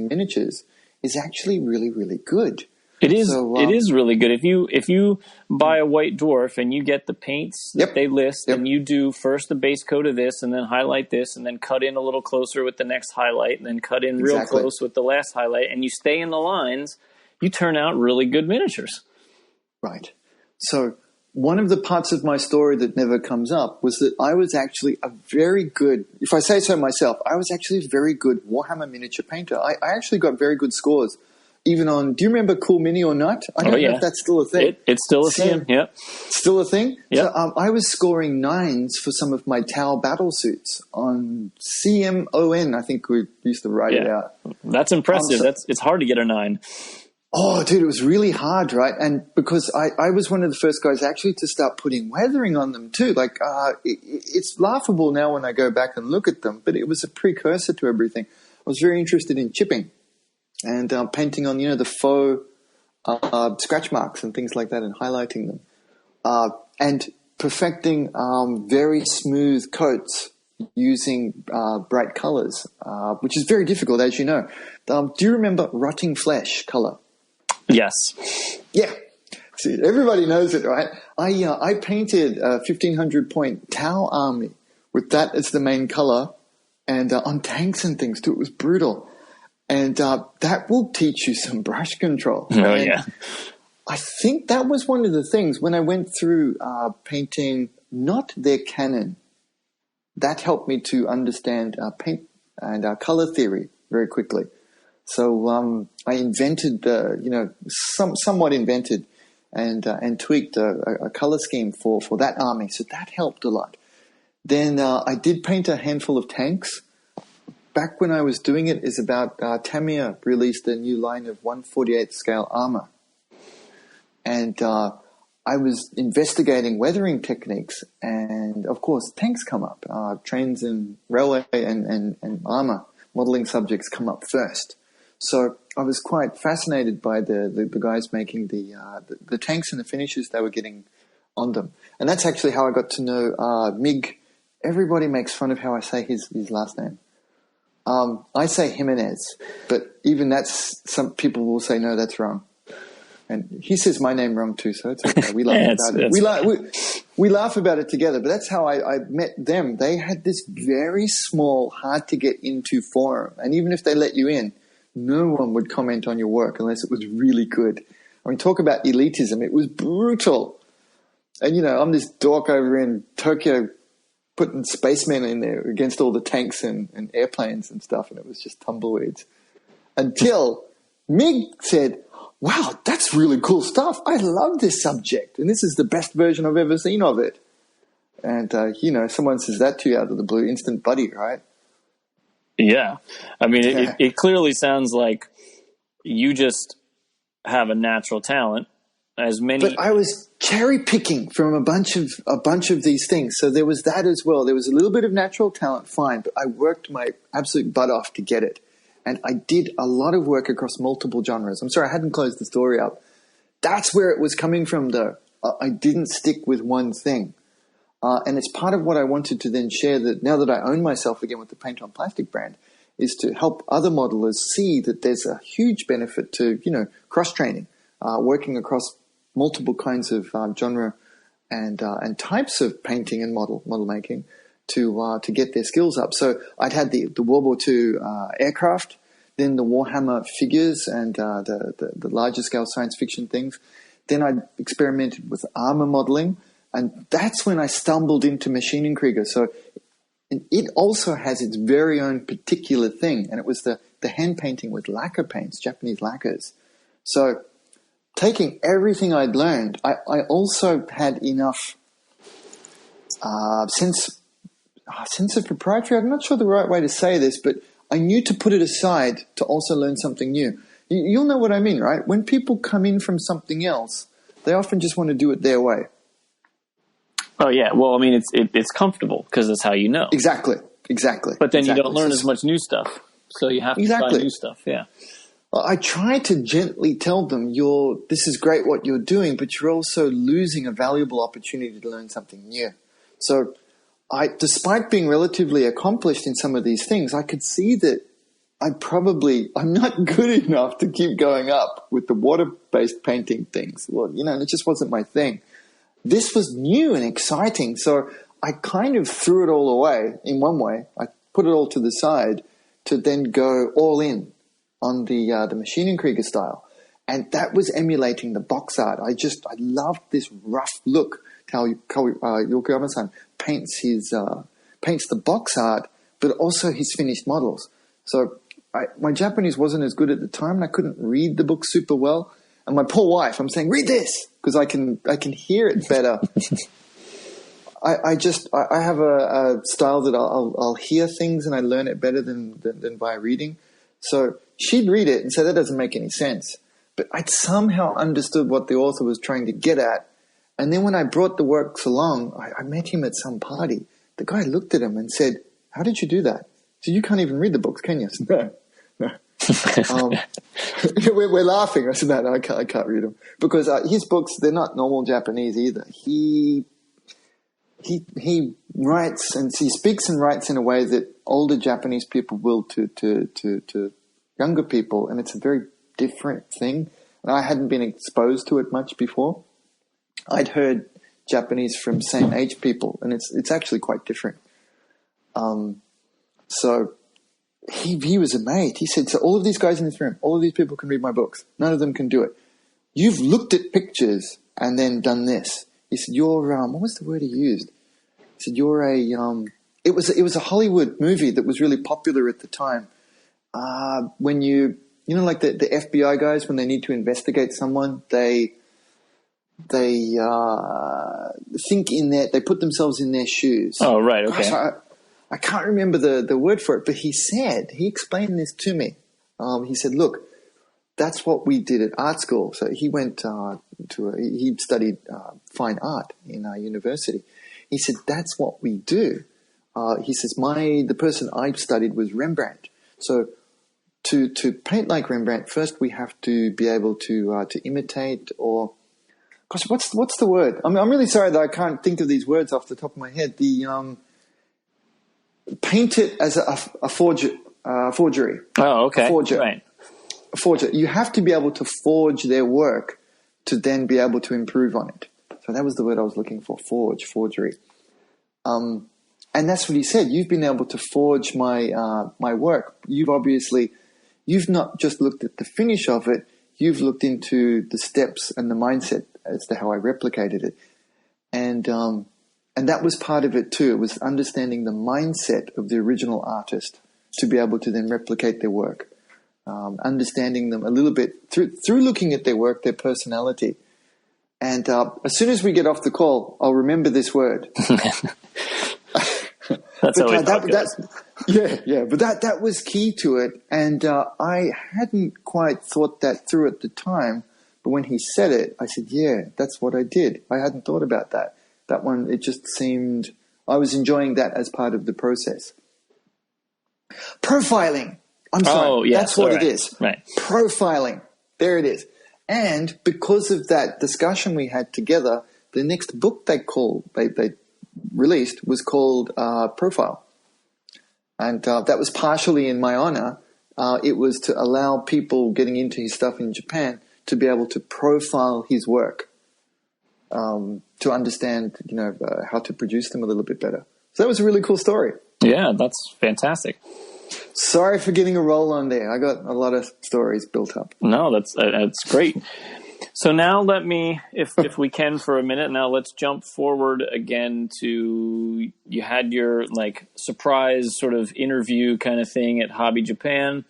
Speaker 3: miniatures is actually really, really good.
Speaker 1: It is. It is really good. If you buy a White Dwarf and you get the paints that they list, and you do first the base coat of this, and then highlight this, and then cut in a little closer with the next highlight, and then cut in real close with the last highlight, and you stay in the lines, you turn out really good miniatures.
Speaker 3: Right. So one of the parts of my story that never comes up was that I was actually a very good, if I say so myself, I was actually a very good Warhammer miniature painter. I actually got very good scores. Even on, do you remember Cool Mini or Not? I don't know if that's still a thing.
Speaker 1: It's still a thing, yeah.
Speaker 3: Still a thing?
Speaker 1: Yeah.
Speaker 3: So I was scoring 9s for some of my Tau battle suits on CMON, I think we used to write it out.
Speaker 1: That's impressive. It's hard to get a 9.
Speaker 3: Oh, dude, it was really hard, right? And because I was one of the first guys actually to start putting weathering on them too. Like, it's laughable now when I go back and look at them, but it was a precursor to everything. I was very interested in chipping and painting on, the faux scratch marks and things like that and highlighting them. And perfecting very smooth coats using bright colors, which is very difficult, as you know. Do you remember rotting flesh color?
Speaker 1: Yes.
Speaker 3: Yeah. See, everybody knows it, right? I painted a 1,500 point Tau army with that as the main color and on tanks and things too. It was brutal. And that will teach you some brush control.
Speaker 1: Oh, yeah.
Speaker 3: I think that was one of the things when I went through painting not their canon. That helped me to understand paint and color theory very quickly. So I invented, somewhat invented and tweaked a color scheme for that army. So that helped a lot. Then I did paint a handful of tanks. Back when I was doing it is about Tamiya released a new line of 1/48 scale armor. And I was investigating weathering techniques, and of course tanks come up. Trains and railway and armor modeling subjects come up first. So I was quite fascinated by the guys making the tanks and the finishes they were getting on them. And that's actually how I got to know Mig. Everybody makes fun of how I say his last name. I say Jimenez, but even some people will say, no, that's wrong. And he says my name wrong too, so it's okay. We laugh about it. We laugh about it together, but that's how I met them. They had this very small, hard to get into forum. And even if they let you in, no one would comment on your work unless it was really good. I mean, talk about elitism. It was brutal. And, I'm this dork over in Tokyo putting spacemen in there against all the tanks and airplanes and stuff, and it was just tumbleweeds. Until Mig said, wow, that's really cool stuff. I love this subject, and this is the best version I've ever seen of it. And, someone says that to you out of the blue, instant buddy, right?
Speaker 1: Yeah. I mean, it clearly sounds like you just have a natural talent. But
Speaker 3: I was cherry picking from a bunch of these things. So there was that as well. There was a little bit of natural talent, fine, but I worked my absolute butt off to get it. And I did a lot of work across multiple genres. I'm sorry, I hadn't closed the story up. That's where it was coming from, though. I didn't stick with one thing. And it's part of what I wanted to then share, that now that I own myself again with the Paint on Plastic brand, is to help other modelers see that there's a huge benefit to, cross-training, working across multiple kinds of genre and types of painting and model making to get their skills up. So I'd had the World War II aircraft, then the Warhammer figures and the larger scale science fiction things. Then I experimented with armor modeling, and that's when I stumbled into Maschinen Krieger. So it also has its very own particular thing, and it was the hand painting with lacquer paints, Japanese lacquers. So taking everything I'd learned, I also had enough sense of proprietary. I'm not sure the right way to say this, but I knew to put it aside to also learn something new. You'll know what I mean, right? When people come in from something else, they often just want to do it their way.
Speaker 1: Oh yeah, well, I mean, it's comfortable because that's how you know.
Speaker 3: Exactly.
Speaker 1: But then you don't learn as much new stuff, so you have to try new stuff. Yeah.
Speaker 3: I try to gently tell them, this is great what you're doing, but you're also losing a valuable opportunity to learn something new. So despite being relatively accomplished in some of these things, I could see that I'm not good enough to keep going up with the water-based painting things. Well, it just wasn't my thing. This was new and exciting, so I kind of threw it all away in one way. I put it all to the side to then go all in on the Maschinenkrieger style. And that was emulating the box art. I loved this rough look, how Yokoyama-san paints the box art, but also his finished models. So my Japanese wasn't as good at the time, and I couldn't read the book super well. And my poor wife, I'm saying, read this, because I can hear it better. I have a style that I'll hear things and I learn it better than by reading. So she'd read it and say, that doesn't make any sense. But I'd somehow understood what the author was trying to get at. And then when I brought the works along, I met him at some party. The guy looked at him and said, how did you do that? So you can't even read the books, can you? I said, no. We're laughing. I said, no, I can't read them. Because his books, they're not normal Japanese either. He writes and he speaks and writes in a way that older Japanese people will to younger people, and it's a very different thing. And I hadn't been exposed to it much before. I'd heard Japanese from same age people, and it's actually quite different. So he was amazed. He said, so all of these guys in this room, all of these people can read my books. None of them can do it. You've looked at pictures and then done this. He said, you're, what was the word he used? He said, you're it was a Hollywood movie that was really popular at the time. When like the FBI guys, when they need to investigate someone, they think they put themselves in their shoes.
Speaker 1: Oh, right. Okay.
Speaker 3: Gosh, I can't remember the word for it, but he explained this to me. He said, look, that's what we did at art school. So he went he studied fine art in our university. He said, that's what we do. He says, the person I studied was Rembrandt. So to paint like Rembrandt, first we have to be able to imitate, or gosh, what's the word? I'm really sorry that I can't think of these words off the top of my head. The paint it as a forgery.
Speaker 1: Oh, okay.
Speaker 3: A forger.
Speaker 1: Right.
Speaker 3: A forger. You have to be able to forge their work to then be able to improve on it. So that was the word I was looking for, forgery. And that's what he said. You've been able to forge my work. You've not just looked at the finish of it, you've looked into the steps and the mindset as to how I replicated it. And that was part of it too. It was understanding the mindset of the original artist to be able to then replicate their work. Understanding them a little bit through looking at their work, their personality. And as soon as we get off the call, I'll remember this word.
Speaker 1: That's always
Speaker 3: but that was key to it. And I hadn't quite thought that through at the time. But when he said it, I said, yeah, that's what I did. I hadn't thought about that. That one, it just seemed, I was enjoying that as part of the process. Profiling. I'm sorry.
Speaker 1: Oh, yes.
Speaker 3: That's what it is.
Speaker 1: Right.
Speaker 3: Profiling. There it is. And because of that discussion we had together, the next book they released was called Profile. And that was partially in my honor. It was to allow people getting into his stuff in Japan to be able to profile his work, to understand, how to produce them a little bit better. So that was a really cool story.
Speaker 1: Yeah, that's fantastic.
Speaker 3: Sorry for getting a roll on there. I got a lot of stories built up.
Speaker 1: No, that's great. So now let me, if we can for a minute, now let's jump forward again to, you had your surprise sort of interview kind of thing at Hobby Japan.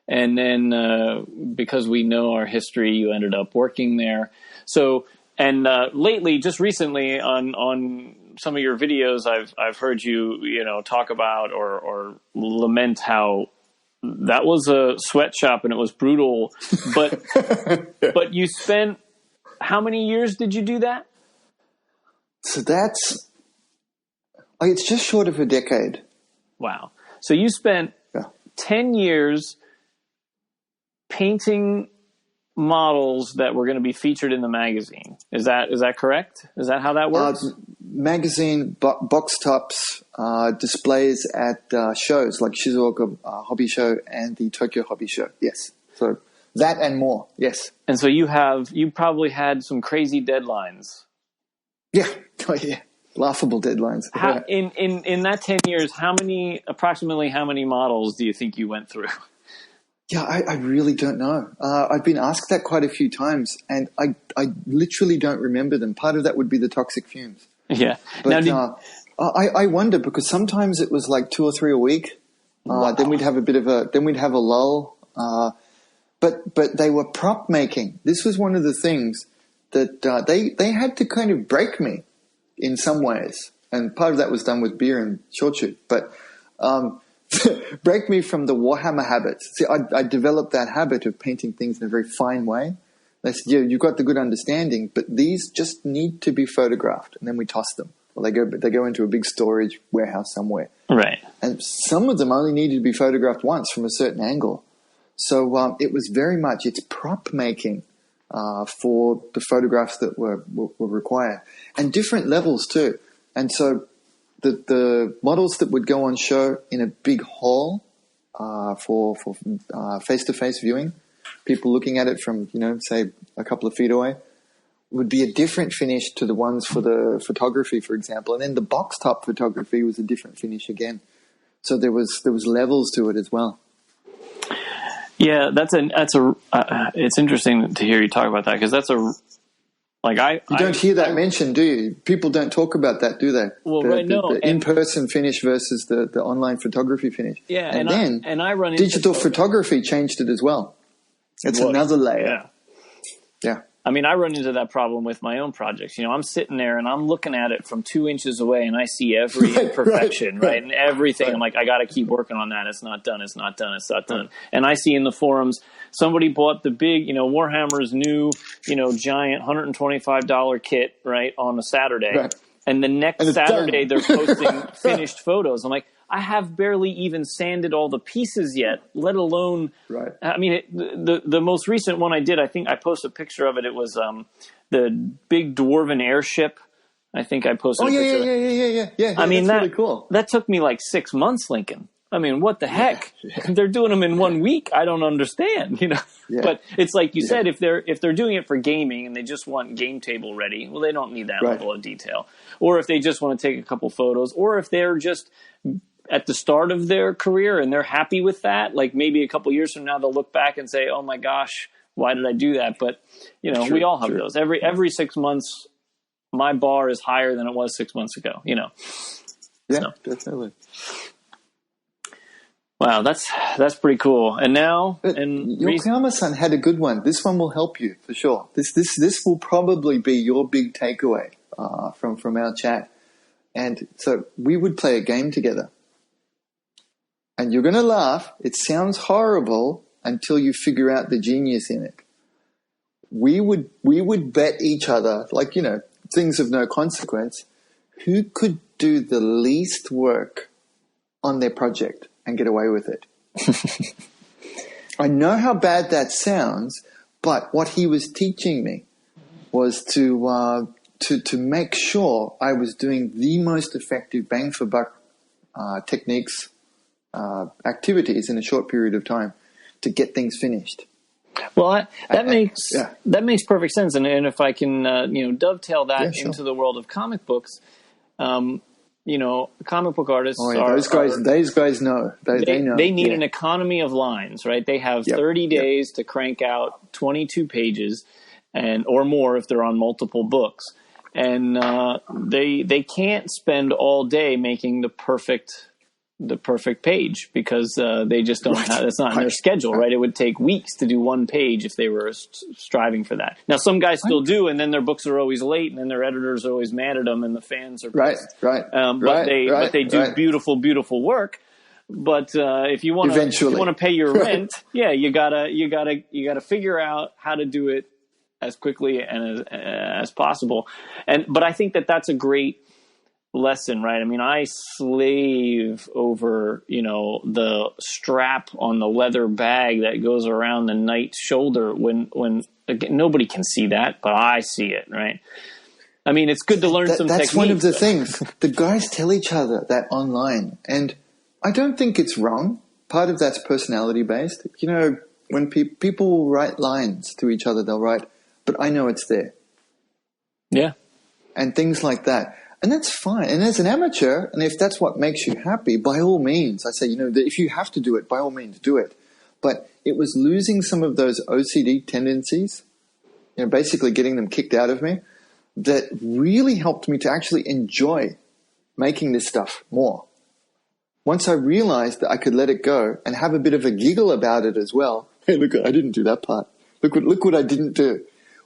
Speaker 1: And then because we know our history, you ended up working there. So, and lately, just recently on some of your videos, I've heard you, talk about or lament how that was a sweatshop and it was brutal. But but you spent, how many years did you do that?
Speaker 3: So it's just short of a decade.
Speaker 1: Wow. So you spent 10 years painting models that were going to be featured in the magazine. Is that correct? Is that how that works?
Speaker 3: Magazine, box tops, displays at shows like Shizuoka Hobby Show and the Tokyo Hobby Show. Yes. So that and more. Yes.
Speaker 1: And so you probably had some crazy deadlines.
Speaker 3: Yeah. Oh, yeah. Laughable deadlines.
Speaker 1: How, in that 10 years, approximately how many models do you think you went through?
Speaker 3: Yeah, I really don't know. I've been asked that quite a few times, and I literally don't remember them. Part of that would be the toxic fumes.
Speaker 1: Yeah.
Speaker 3: But I wonder, because sometimes it was like 2 or 3 a week.
Speaker 1: Wow.
Speaker 3: Then we'd have a lull. But they were prop making. This was one of the things that they had to kind of break me in some ways, and part of that was done with beer and short shoot. But break me from the Warhammer habits. See, I developed that habit of painting things in a very fine way. They said, yeah, you've got the good understanding, but these just need to be photographed, and then we toss them. Well, they go into a big storage warehouse somewhere.
Speaker 1: Right.
Speaker 3: And some of them only needed to be photographed once from a certain angle. So it was very much, it's prop making for the photographs that were required. And different levels too. And so the models that would go on show in a big hall for face-to-face viewing, people looking at it from, say a couple of feet away, would be a different finish to the ones for the photography, for example. And then the box top photography was a different finish again. So there was levels to it as well.
Speaker 1: Yeah, it's interesting to hear you talk about that, because you
Speaker 3: don't hear that mentioned, do you? People don't talk about that, do they?
Speaker 1: Well, the
Speaker 3: in-person finish versus the online photography finish.
Speaker 1: Yeah,
Speaker 3: and then
Speaker 1: I run into
Speaker 3: digital photography changed it as well. It's another layer. Yeah.
Speaker 1: I mean, I run into that problem with my own projects. I'm sitting there and I'm looking at it from 2 inches away, and I see every imperfection, right? And everything. Right. I'm like, I got to keep working on that. It's not done. It's not done. It's not done. And I see in the forums, somebody bought the big, Warhammer's new, giant $125 kit, right, on a Saturday. Right. And the next Saturday they're posting finished photos. I'm like, I have barely even sanded all the pieces yet, let alone. Right. I mean, the most recent one I did, I think I posted a picture of it. It was the big dwarven airship. I think I posted.
Speaker 3: Oh,
Speaker 1: a picture
Speaker 3: yeah.
Speaker 1: I mean,
Speaker 3: that's really cool.
Speaker 1: That took me like 6 months, Lincoln. I mean, what the heck? They're doing them in 1 week. I don't understand, Yeah. But it's like you said, if they're doing it for gaming and they just want game table ready, well, they don't need that level of detail. Or if they just want to take a couple photos, or if they're just at the start of their career and they're happy with that, like maybe a couple years from now they'll look back and say, "Oh my gosh, why did I do that?" But we all have those. Every 6 months, my bar is higher than it was 6 months ago.
Speaker 3: Yeah, definitely.
Speaker 1: Wow, that's pretty cool. And now,
Speaker 3: Yokoyama-san had a good one. This one will help you for sure. This will probably be your big takeaway from our chat. And so we would play a game together. And you're going to laugh. It sounds horrible until you figure out the genius in it. We would bet each other, like, things of no consequence, who could do the least work on their project and get away with it. I know how bad that sounds, but what he was teaching me was to make sure I was doing the most effective bang for buck techniques, activities in a short period of time to get things finished.
Speaker 1: Well, that makes perfect sense, and if I can dovetail that into the world of comic books. Comic book artists those guys know. They know. They need an economy of lines, right? They have 30 days to crank out 22 pages or more if they're on multiple books. And they can't spend all day making the perfect page because they just don't have, it's not in their schedule, right? It would take weeks to do one page if they were striving for that. Now, some guys still do, and then their books are always late, and then their editors are always mad at them, and the fans are pissed.
Speaker 3: Right.
Speaker 1: But they do beautiful, beautiful work. But if you want to pay your rent, yeah, you gotta figure out how to do it as quickly and as possible. But I think that's a great lesson, right? I mean, I slave over, the strap on the leather bag that goes around the knight's shoulder when again, nobody can see that, but I see it, right? I mean, it's good to learn some techniques.
Speaker 3: That's one of the things. The guys tell each other that online, and I don't think it's wrong. Part of that's personality based. When people write lines to each other, they'll write, "But I know it's there."
Speaker 1: Yeah.
Speaker 3: And things like that. And that's fine. And as an amateur, and if that's what makes you happy, by all means, I say, that if you have to do it, by all means, do it. But it was losing some of those OCD tendencies, basically getting them kicked out of me, that really helped me to actually enjoy making this stuff more. Once I realized that I could let it go and have a bit of a giggle about it as well. Hey, look, I didn't do that part. Look what I didn't do.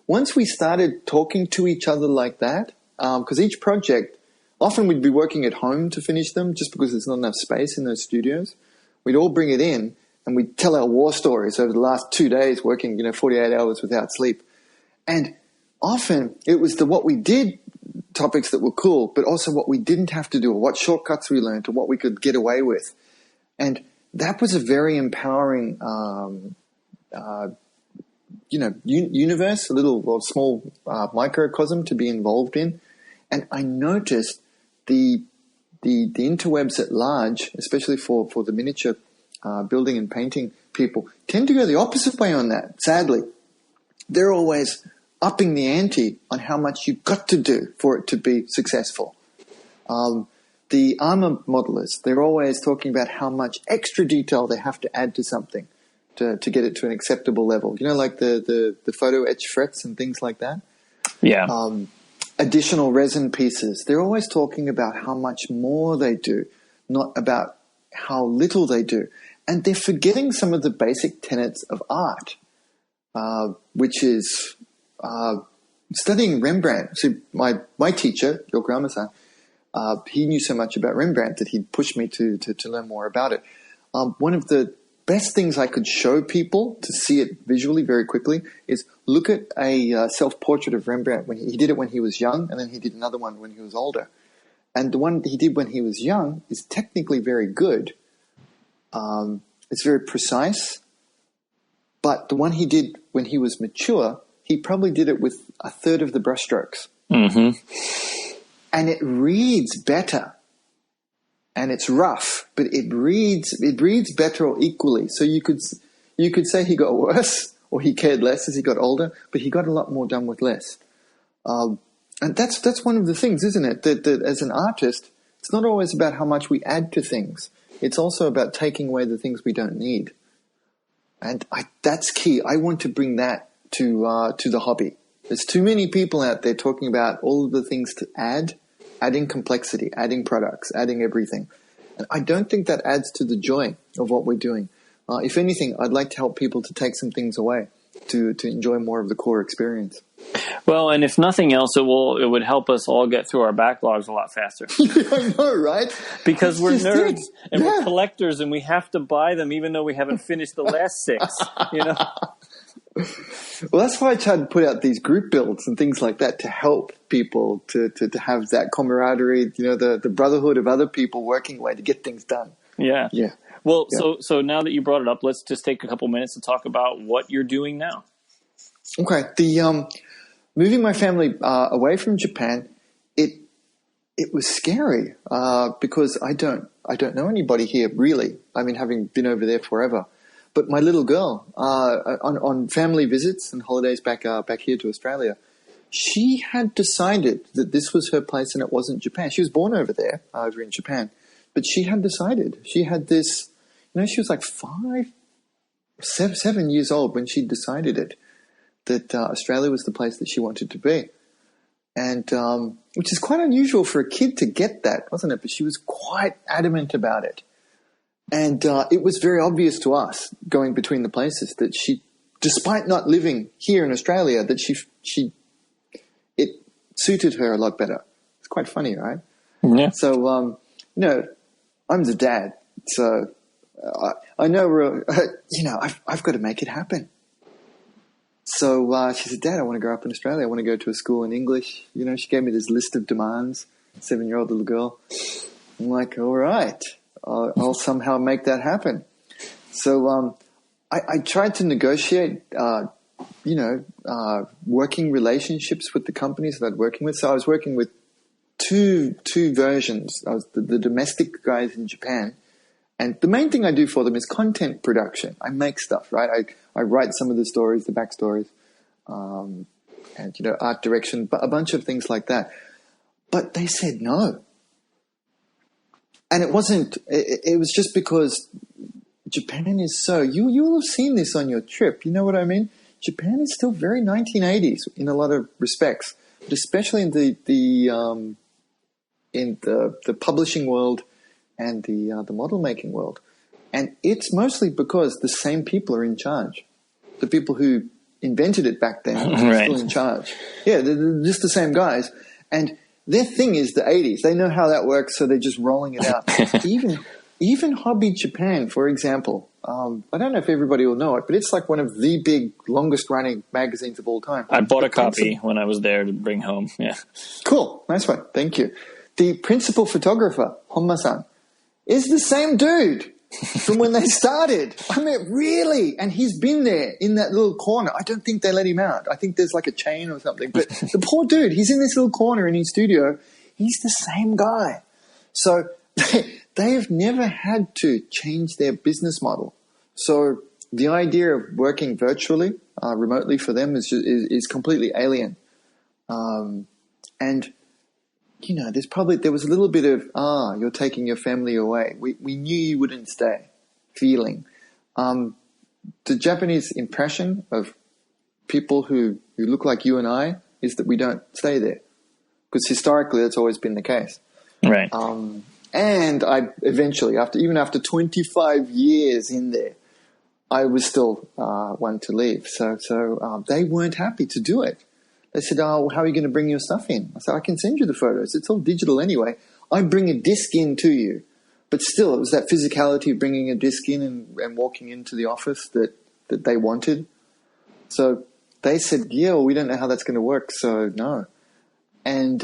Speaker 3: Once we started talking to each other like that, because each project, often we'd be working at home to finish them just because there's not enough space in those studios. We'd all bring it in and we'd tell our war stories over the last 2 days working, 48 hours without sleep. And often it was the what we did topics that were cool, but also what we didn't have to do, or what shortcuts we learned, or what we could get away with. And that was a very empowering universe, a small microcosm to be involved in. And I noticed the interwebs at large, especially for the miniature building and painting people, tend to go the opposite way on that, sadly. They're always upping the ante on how much you've got to do for it to be successful. The armor modelers, they're always talking about how much extra detail they have to add to something to get it to an acceptable level. Like the photo etch frets and things like that.
Speaker 1: Yeah.
Speaker 3: Additional resin pieces. They're always talking about how much more they do, not about how little they do. And they're forgetting some of the basic tenets of art, which is studying Rembrandt. So my teacher, your grandma-san, he knew so much about Rembrandt that he'd pushed me to learn more about it. One of the best things I could show people to see it visually very quickly is look at a self-portrait of Rembrandt. When he did it when he was young, and then he did another one when he was older. And the one he did when he was young is technically very good. It's very precise. But the one he did when he was mature, he probably did it with a third of the brushstrokes.
Speaker 1: Mm-hmm.
Speaker 3: And it reads better. And it's rough, but it reads better or equally. So you could say he got worse or he cared less as he got older, but he got a lot more done with less. And that's one of the things, isn't it? That as an artist, it's not always about how much we add to things. It's also about taking away the things we don't need. And that's key. I want to bring that to the hobby. There's too many people out there talking about all of the things to adding complexity, adding products, adding everything. And I don't think that adds to the joy of what we're doing. If anything, I'd like to help people to take some things away to enjoy more of the core experience.
Speaker 1: Well, and if nothing else, it would help us all get through our backlogs a lot faster.
Speaker 3: I know, right?
Speaker 1: Because we're nerds and we're collectors and we have to buy them even though we haven't finished the last 6,
Speaker 3: Well, that's why I tried to put out these group builds and things like that to help people to have that camaraderie, the brotherhood of other people working away to get things done.
Speaker 1: Yeah.
Speaker 3: Yeah.
Speaker 1: Well, yeah. So now that you brought it up, let's just take a couple minutes to talk about what you're doing now.
Speaker 3: Okay. The moving my family away from Japan, it was scary because I don't know anybody here really. I mean, having been over there forever. But my little girl, on family visits and holidays back here to Australia, she had decided that this was her place and it wasn't Japan. She was born over there, over in Japan, but she had decided. She had this, she was like 7 years old when she decided it, that Australia was the place that she wanted to be. And which is quite unusual for a kid to get that, wasn't it? But she was quite adamant about it. And it was very obvious to us going between the places that she, despite not living here in Australia, that it suited her a lot better. It's quite funny, right?
Speaker 1: Yeah.
Speaker 3: So, I'm the dad. So I know I've got to make it happen. So she said, Dad, I want to grow up in Australia. I want to go to a school in English. She gave me this list of demands, 7-year-old little girl. I'm like, all right, I'll somehow make that happen. So I tried to negotiate, working relationships with the companies that I'd working with. So I was working with two versions. I was the domestic guys in Japan. And the main thing I do for them is content production. I make stuff, right? I write some of the stories, the backstories, and, art direction, a bunch of things like that. But they said no. And it was just because Japan is so, you will have seen this on your trip. You know what I mean? Japan is still very 1980s in a lot of respects, but especially in the publishing world and the model making world. And it's mostly because the same people are in charge. The people who invented it back then are still in charge. Yeah, they're just the same guys. And their thing is the 80s. They know how that works, so they're just rolling it out. Even Hobby Japan, for example, I don't know if everybody will know it, but it's like one of the big, longest-running magazines of all time.
Speaker 1: I bought a copy when I was there to bring home. Yeah.
Speaker 3: Cool. Nice one. Thank you. The principal photographer, Honma-san, is the same dude from when they started. I mean, really? And he's been there in that little corner. I don't think they let him out. I think there's like a chain or something. But the poor dude, he's in this little corner in his studio. He's the same guy. So they have never had to change their business model. So the idea of working virtually, remotely for them is completely alien. And there was a little bit of, you're taking your family away. We knew you wouldn't stay feeling. The Japanese impression of people who look like you and I is that we don't stay there. Because historically that's always been the case.
Speaker 1: Right.
Speaker 3: And I eventually, after 25 years in there, I was still one to leave. So they weren't happy to do it. They said, how are you going to bring your stuff in? I said, I can send you the photos. It's all digital anyway. I bring a disc in to you. But still, it was that physicality of bringing a disc in and walking into the office that they wanted. So they said, we don't know how that's going to work, so no. And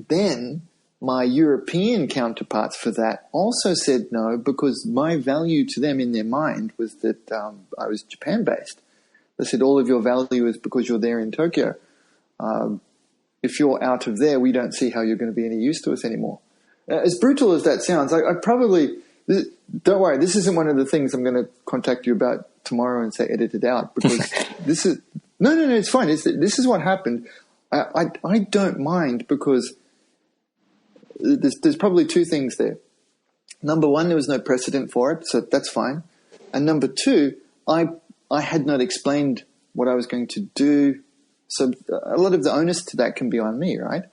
Speaker 3: then my European counterparts for that also said no, because my value to them in their mind was that I was Japan-based. They said, all of your value is because you're there in Tokyo. If you're out of there, we don't see how you're going to be any use to us anymore. As brutal as that sounds, I probably, don't worry, this isn't one of the things I'm going to contact you about tomorrow and say edit it out, because this is, no, it's fine. This is what happened. I don't mind, because there's probably two things there. Number one, there was no precedent for it, so that's fine. And number two, I had not explained what I was going to do. So a lot of the onus to that can be on me, right?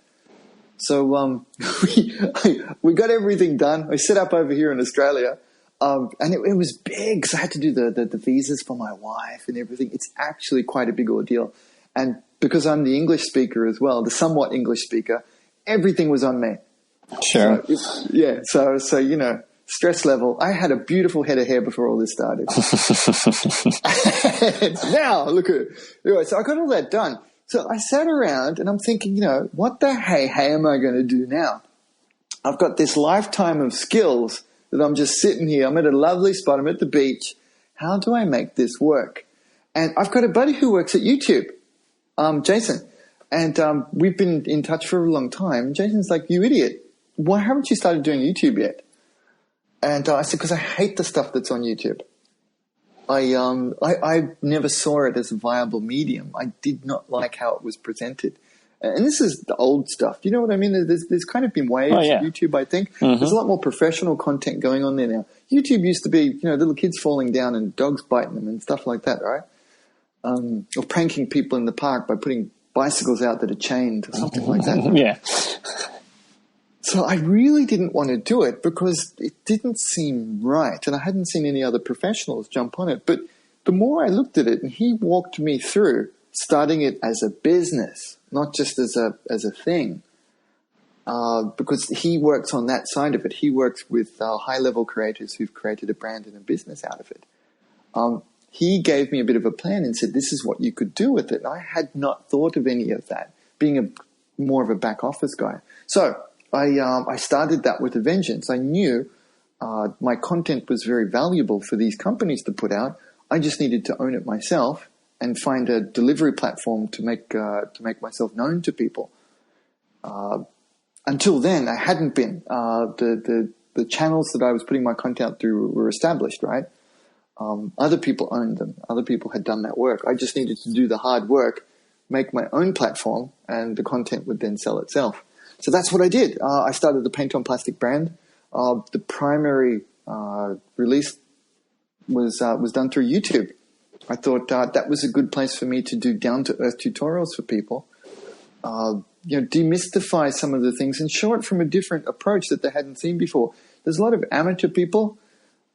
Speaker 3: So we got everything done. I set up over here in Australia, and it was big. So I had to do the visas for my wife and everything. It's actually quite a big ordeal. And because I'm the English speaker as well, the somewhat English speaker, everything was on me.
Speaker 1: Sure.
Speaker 3: So stress level. I had a beautiful head of hair before all this started. Now, look at it. Anyway, so I got all that done. So I sat around and I'm thinking, what the hey am I going to do now? I've got this lifetime of skills that I'm just sitting here. I'm at a lovely spot. I'm at the beach. How do I make this work? And I've got a buddy who works at YouTube, Jason. And we've been in touch for a long time. Jason's like, you idiot. Why haven't you started doing YouTube yet? And I said, because I hate the stuff that's on YouTube. I never saw it as a viable medium. I did not like how it was presented. And this is the old stuff. Do you know what I mean? There's kind of been waves of YouTube, I think. Mm-hmm. There's a lot more professional content going on there now. YouTube used to be, little kids falling down and dogs biting them and stuff like that, right? Or pranking people in the park by putting bicycles out that are chained or something like that.
Speaker 1: Yeah.
Speaker 3: So I really didn't want to do it because it didn't seem right, and I hadn't seen any other professionals jump on it. But the more I looked at it, and he walked me through starting it as a business, not just as a thing, because he works on that side of it. He works with high-level creators who've created a brand and a business out of it. He gave me a bit of a plan and said, this is what you could do with it. And I had not thought of any of that, being more of a back office guy. So I started that with a vengeance. I knew my content was very valuable for these companies to put out. I just needed to own it myself and find a delivery platform to make myself known to people. Until then, I hadn't been. The channels that I was putting my content through were established, right? Other people owned them. Other people had done that work. I just needed to do the hard work, make my own platform, and the content would then sell itself. So that's what I did. I started the Paint on Plastic brand. The primary release was done through YouTube. I thought that was a good place for me to do down-to-earth tutorials for people. Demystify some of the things and show it from a different approach that they hadn't seen before. There's a lot of amateur people.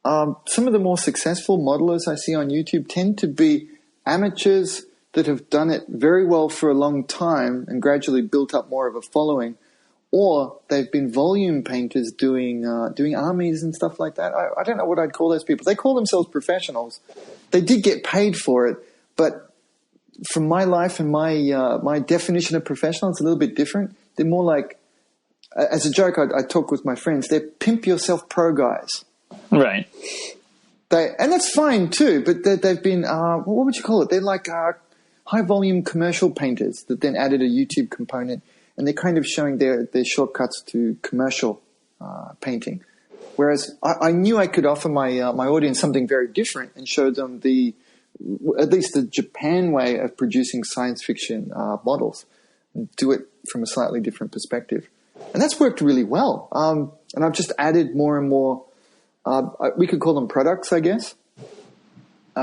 Speaker 3: Some of the more successful modelers I see on YouTube tend to be amateurs that have done it very well for a long time and gradually built up more of a following, or they've been volume painters doing armies and stuff like that. I don't know what I'd call those people. They call themselves professionals. They did get paid for it, but from my life and my definition of professional, it's a little bit different. They're more like, as a joke, I talk with my friends, they're pimp yourself pro guys.
Speaker 1: Right.
Speaker 3: And that's fine too, but they've been, what would you call it? They're like high volume commercial painters that then added a YouTube component, and they're kind of showing their shortcuts to commercial painting. Whereas I knew I could offer my audience something very different and show them at least the Japan way of producing science fiction models, and do it from a slightly different perspective. And that's worked really well. And I've just added more and more, we could call them products, I guess.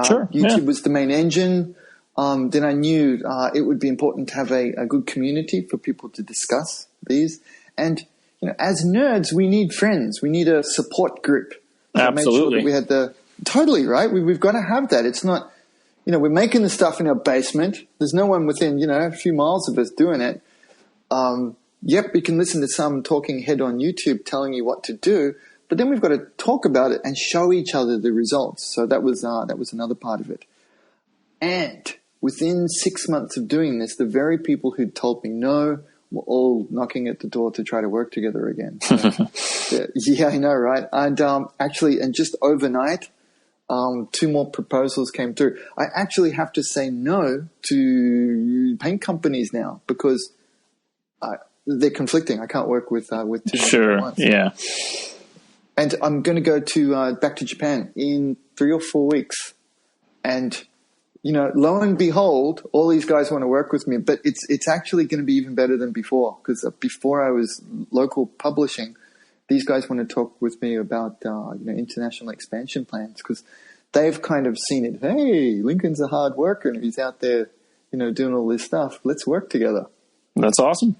Speaker 1: Sure.
Speaker 3: YouTube was the main engine. Then I knew it would be important to have a good community for people to discuss these. And, as nerds, we need friends. We need a support group. So
Speaker 1: Absolutely.
Speaker 3: I made sure that we had totally, right? We've got to have that. It's not, we're making the stuff in our basement. There's no one within, a few miles of us doing it. Yep, we can listen to some talking head on YouTube telling you what to do, but then we've got to talk about it and show each other the results. So that was another part of it. And within 6 months of doing this, the very people who'd told me no were all knocking at the door to try to work together again. So, yeah, I know, right? And and just overnight, 2 more proposals came through. I actually have to say no to paint companies now because they're conflicting. I can't work with two
Speaker 1: Sure,
Speaker 3: at once.
Speaker 1: Yeah.
Speaker 3: And I'm going to go back to Japan in 3 or 4 weeks. And, lo and behold, all these guys want to work with me. But it's actually going to be even better than before, because before I was local publishing, these guys want to talk with me about international expansion plans, because they've kind of seen it. Hey, Lincoln's a hard worker and he's out there, doing all this stuff. Let's work together.
Speaker 1: That's awesome.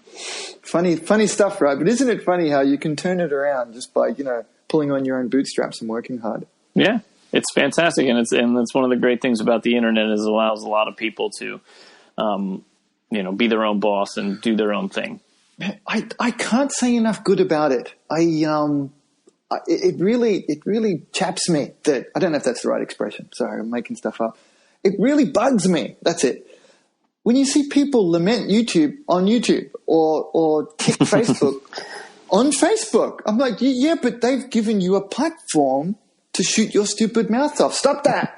Speaker 3: Funny stuff, right? But isn't it funny how you can turn it around just by, pulling on your own bootstraps and working hard?
Speaker 1: Yeah, it's fantastic, and that's one of the great things about the internet is it allows a lot of people to, be their own boss and do their own thing.
Speaker 3: I can't say enough good about it. It really chaps me that, I don't know if that's the right expression. Sorry, I'm making stuff up. It really bugs me. That's it. When you see people lament YouTube on YouTube or kick Facebook on Facebook, I'm like, yeah, but they've given you a platform to shoot your stupid mouth off. Stop that.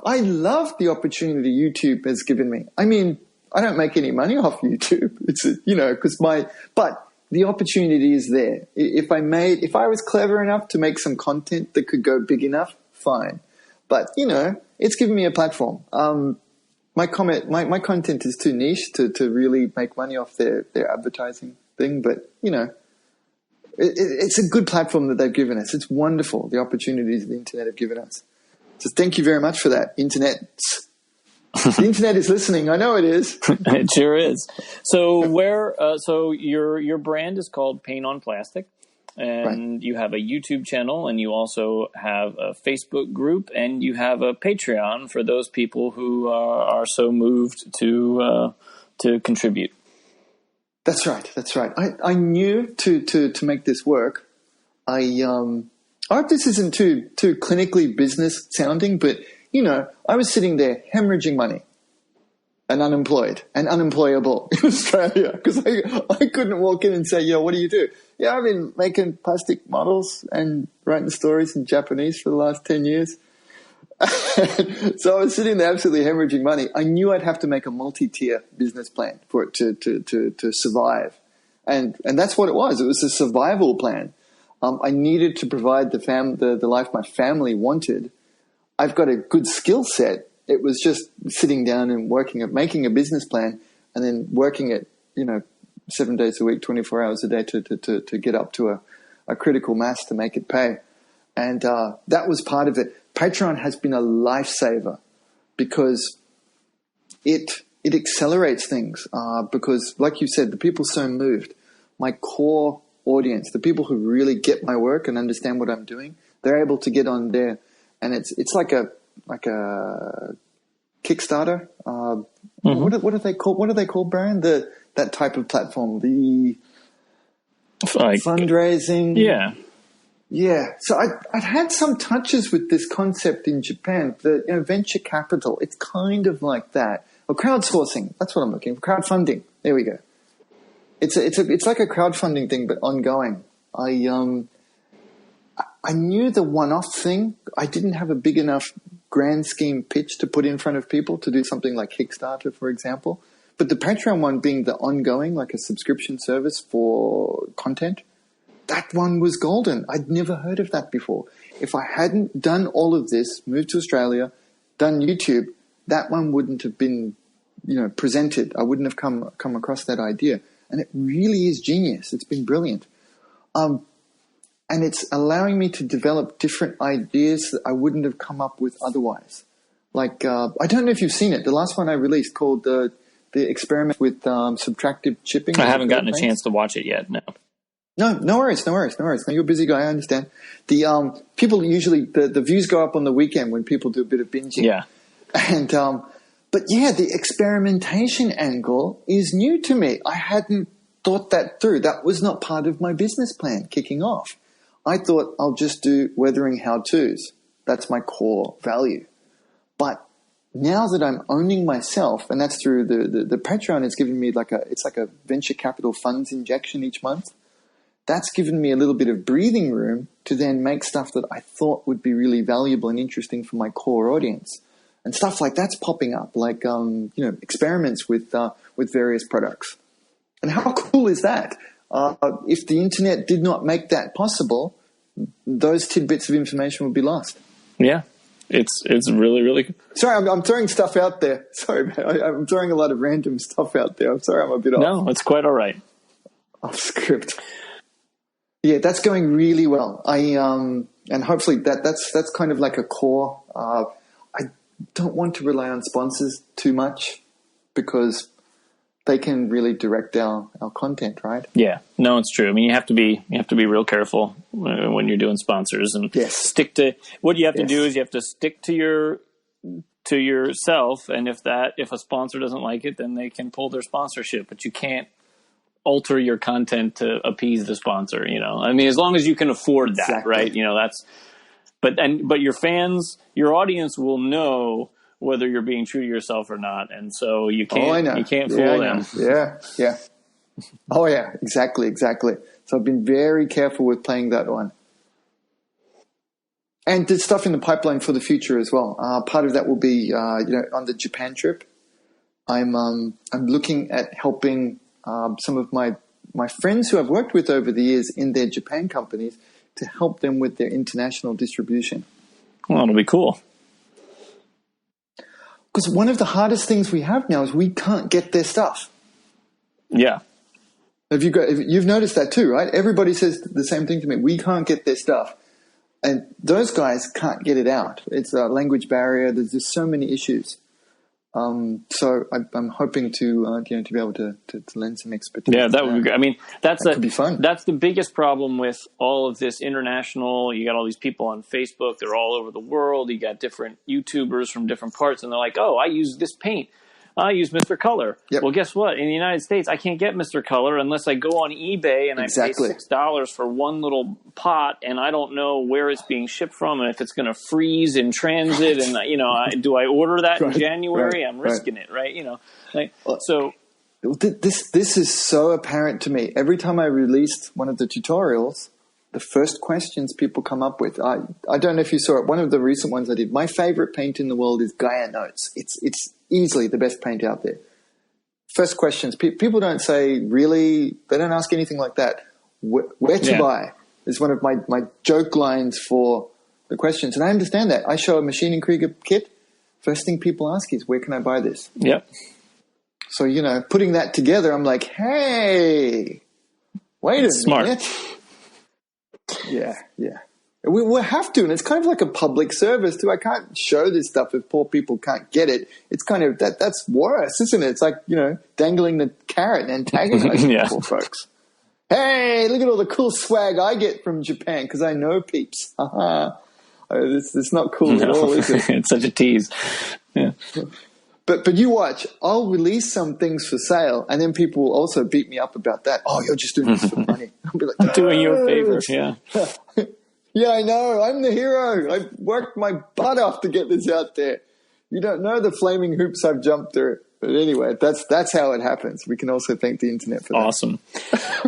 Speaker 3: I love the opportunity YouTube has given me. I mean, I don't make any money off YouTube. It's, but the opportunity is there. If I was clever enough to make some content that could go big enough, fine. But, it's given me a platform. My content is too niche to really make money off their advertising thing, but it's a good platform that they've given us. It's wonderful, the opportunities the internet have given us. So thank you very much for that, internet. The internet is listening. I know it is.
Speaker 1: It sure is. So so your brand is called Paint on Plastic, and right. You have a YouTube channel, and you also have a Facebook group, and you have a Patreon for those people who are so moved to contribute.
Speaker 3: That's right. That's right. I knew to make this work. I hope this isn't too clinically business sounding, but I was sitting there hemorrhaging money and unemployed and unemployable in Australia because I couldn't walk in and say, "Yo, what do you do?" Yeah, I've been making plastic models and writing stories in Japanese for the last 10 years. So I was sitting there absolutely hemorrhaging money. I knew I'd have to make a multi-tier business plan for it to survive. And that's what it was. It was a survival plan. I needed to provide the life my family wanted. I've got a good skill set. It was just sitting down and making a business plan and then working it, 7 days a week, 24 hours a day to get up to a critical mass to make it pay. And that was part of it. Patreon has been a lifesaver because it accelerates things because, like you said, the people so moved. My core audience, the people who really get my work and understand what I'm doing, they're able to get on there, and it's like a Kickstarter. What are they called? What are they called, Brian? That type of platform, the fundraising.
Speaker 1: Yeah.
Speaker 3: Yeah, so I'd had some touches with this concept in Japan, the venture capital. It's kind of like that, or crowdsourcing. That's what I'm looking for. Crowdfunding. There we go. It's like a crowdfunding thing, but ongoing. I knew the one-off thing. I didn't have a big enough grand scheme pitch to put in front of people to do something like Kickstarter, for example. But the Patreon one being the ongoing, like a subscription service for content. That one was golden. I'd never heard of that before. If I hadn't done all of this, moved to Australia, done YouTube, that one wouldn't have been, presented. I wouldn't have come across that idea. And it really is genius. It's been brilliant. And it's allowing me to develop different ideas that I wouldn't have come up with otherwise. Like, I don't know if you've seen it. The last one I released called the experiment with subtractive chipping.
Speaker 1: I haven't gotten a chance to watch it yet, no.
Speaker 3: No worries. No, you're a busy guy. I understand. The people usually the views go up on the weekend when people do a bit of binging.
Speaker 1: Yeah,
Speaker 3: and but yeah, the experimentation angle is new to me. I hadn't thought that through. That was not part of my business plan kicking off. I thought I'll just do weathering how-tos. That's my core value. But now that I'm owning myself, and that's through the Patreon, it's giving me it's like a venture capital funds injection each month. That's given me a little bit of breathing room to then make stuff that I thought would be really valuable and interesting for my core audience. And stuff like that's popping up, like, experiments with various products. And how cool is that? If the internet did not make that possible, those tidbits of information would be lost.
Speaker 1: Yeah. It's really, really.
Speaker 3: Sorry, I'm throwing stuff out there. Sorry, man. I'm throwing a lot of random stuff out there. I'm sorry, I'm a bit off.
Speaker 1: No, it's quite all right.
Speaker 3: Off script. Yeah, that's going really well. And hopefully that's kind of like a core. I don't want to rely on sponsors too much because they can really direct our content, right?
Speaker 1: Yeah, no, it's true. I mean, you have to be real careful when you're doing sponsors and stick to what you have to do is you have to stick to yourself. And if a sponsor doesn't like it, then they can pull their sponsorship, but you can't alter your content to appease the sponsor, I mean, as long as you can afford that, exactly. Right? But your fans, your audience will know whether you're being true to yourself or not. And so you can't fool them.
Speaker 3: Yeah. Oh yeah, exactly. So I've been very careful with playing that one. And there's stuff in the pipeline for the future as well. Part of that will be, on the Japan trip, I'm looking at helping some of my friends who I've worked with over the years in their Japan companies to help them with their international distribution.
Speaker 1: Well, it'll be cool.
Speaker 3: Because one of the hardest things we have now is we can't get their stuff.
Speaker 1: Yeah.
Speaker 3: You've noticed that too, right? Everybody says the same thing to me. We can't get their stuff. And those guys can't get it out. It's a language barrier. There's just so many issues. So I'm hoping to be able to lend some expertise.
Speaker 1: Yeah, that would be good. I mean, that
Speaker 3: could be fun.
Speaker 1: That's the biggest problem with all of this international. You got all these people on Facebook. They're all over the world. You got different YouTubers from different parts, and they're like, "Oh, I use this paint." I use Mr. Color.
Speaker 3: Yep.
Speaker 1: Well, guess what? In the United States, I can't get Mr. Color unless I go on eBay and I pay $6 for one little pot, and I don't know where it's being shipped from and if it's going to freeze in transit. And do I order that in January? I'm risking it, right? So.
Speaker 3: This is so apparent to me. Every time I released one of the tutorials, the first questions people come up with, I don't know if you saw it, one of the recent ones I did, my favorite paint in the world is Gaia Notes. It's easily the best paint out there. First questions, people don't say, really, they don't ask anything like that. Where to buy is one of my joke lines for the questions. And I understand that. I show a Maschinen Krieger kit. First thing people ask is, where can I buy this?
Speaker 1: Yep.
Speaker 3: So, putting that together, I'm like, hey, wait a minute. Yeah. We have to, and it's kind of like a public service, too. I can't show this stuff if poor people can't get it. It's kind of, that's worse, isn't it? It's like, dangling the carrot and antagonizing poor folks. Hey, look at all the cool swag I get from Japan because I know peeps. It's not cool at all, is it?
Speaker 1: It's such a tease. Yeah.
Speaker 3: But you watch, I'll release some things for sale, and then people will also beat me up about that. Oh, you're just doing this for money. I'll be like,
Speaker 1: I'm doing you a favor, yeah.
Speaker 3: Yeah, I know. I'm the hero. I worked my butt off to get this out there. You don't know the flaming hoops I've jumped through. But anyway, that's how it happens. We can also thank the internet for that.
Speaker 1: Awesome.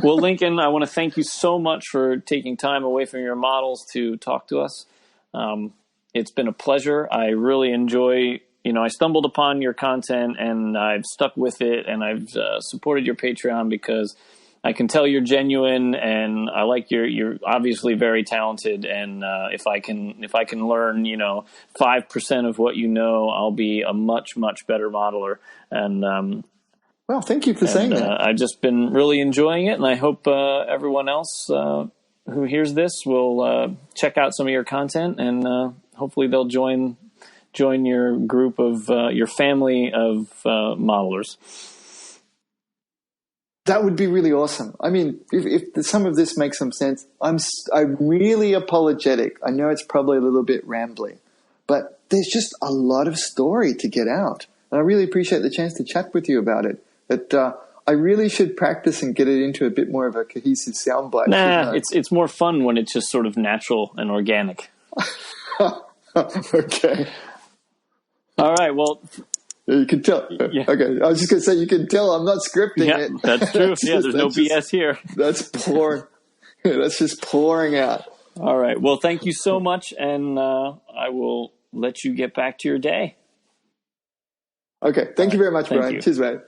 Speaker 1: Well, Lincoln, I want to thank you so much for taking time away from your models to talk to us. It's been a pleasure. I really enjoy I stumbled upon your content and I've stuck with it, and I've supported your Patreon because I can tell you're genuine, and I like you're obviously very talented. And if I can learn 5% of what I'll be a much, much better modeler. And
Speaker 3: well, thank you for saying that.
Speaker 1: I've just been really enjoying it, and I hope everyone else who hears this will check out some of your content, and hopefully they'll join your group of your family of modelers.
Speaker 3: That would be really awesome. I mean, if some of this makes some sense, I'm really apologetic. I know it's probably a little bit rambling, but there's just a lot of story to get out. And I really appreciate the chance to chat with you about it. But I really should practice and get it into a bit more of a cohesive soundbite.
Speaker 1: Nah, it's more fun when it's just sort of natural and organic.
Speaker 3: Okay.
Speaker 1: All right, well...
Speaker 3: You can tell. Yeah. Okay, I was just going to say, you can tell I'm not scripting it.
Speaker 1: That's true. There's no BS here.
Speaker 3: That's pouring. That's just pouring out.
Speaker 1: All right. Well, thank you so much, and I will let you get back to your day.
Speaker 3: Okay. Thank you very much, Brian. Cheers, mate.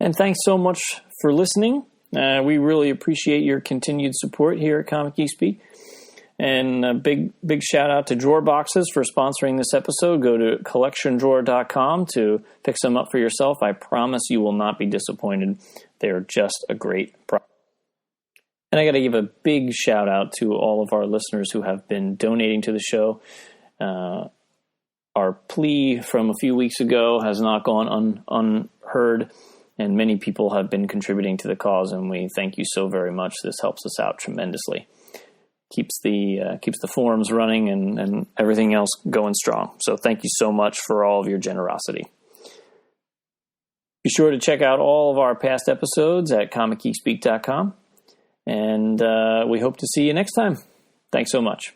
Speaker 1: And thanks so much for listening. We really appreciate your continued support here at Comic Geek Speak. And a big shout out to Drawer Boxes for sponsoring this episode. Go to collectiondrawer.com to pick some up for yourself. I promise you will not be disappointed. They're just a great product. And I got to give a big shout out to all of our listeners who have been donating to the show. Our plea from a few weeks ago has not gone unheard, and many people have been contributing to the cause, and we thank you so very much. This helps us out tremendously. Keeps the forums running and everything else going strong. So thank you so much for all of your generosity. Be sure to check out all of our past episodes at comicgeekspeak.com. And we hope to see you next time. Thanks so much.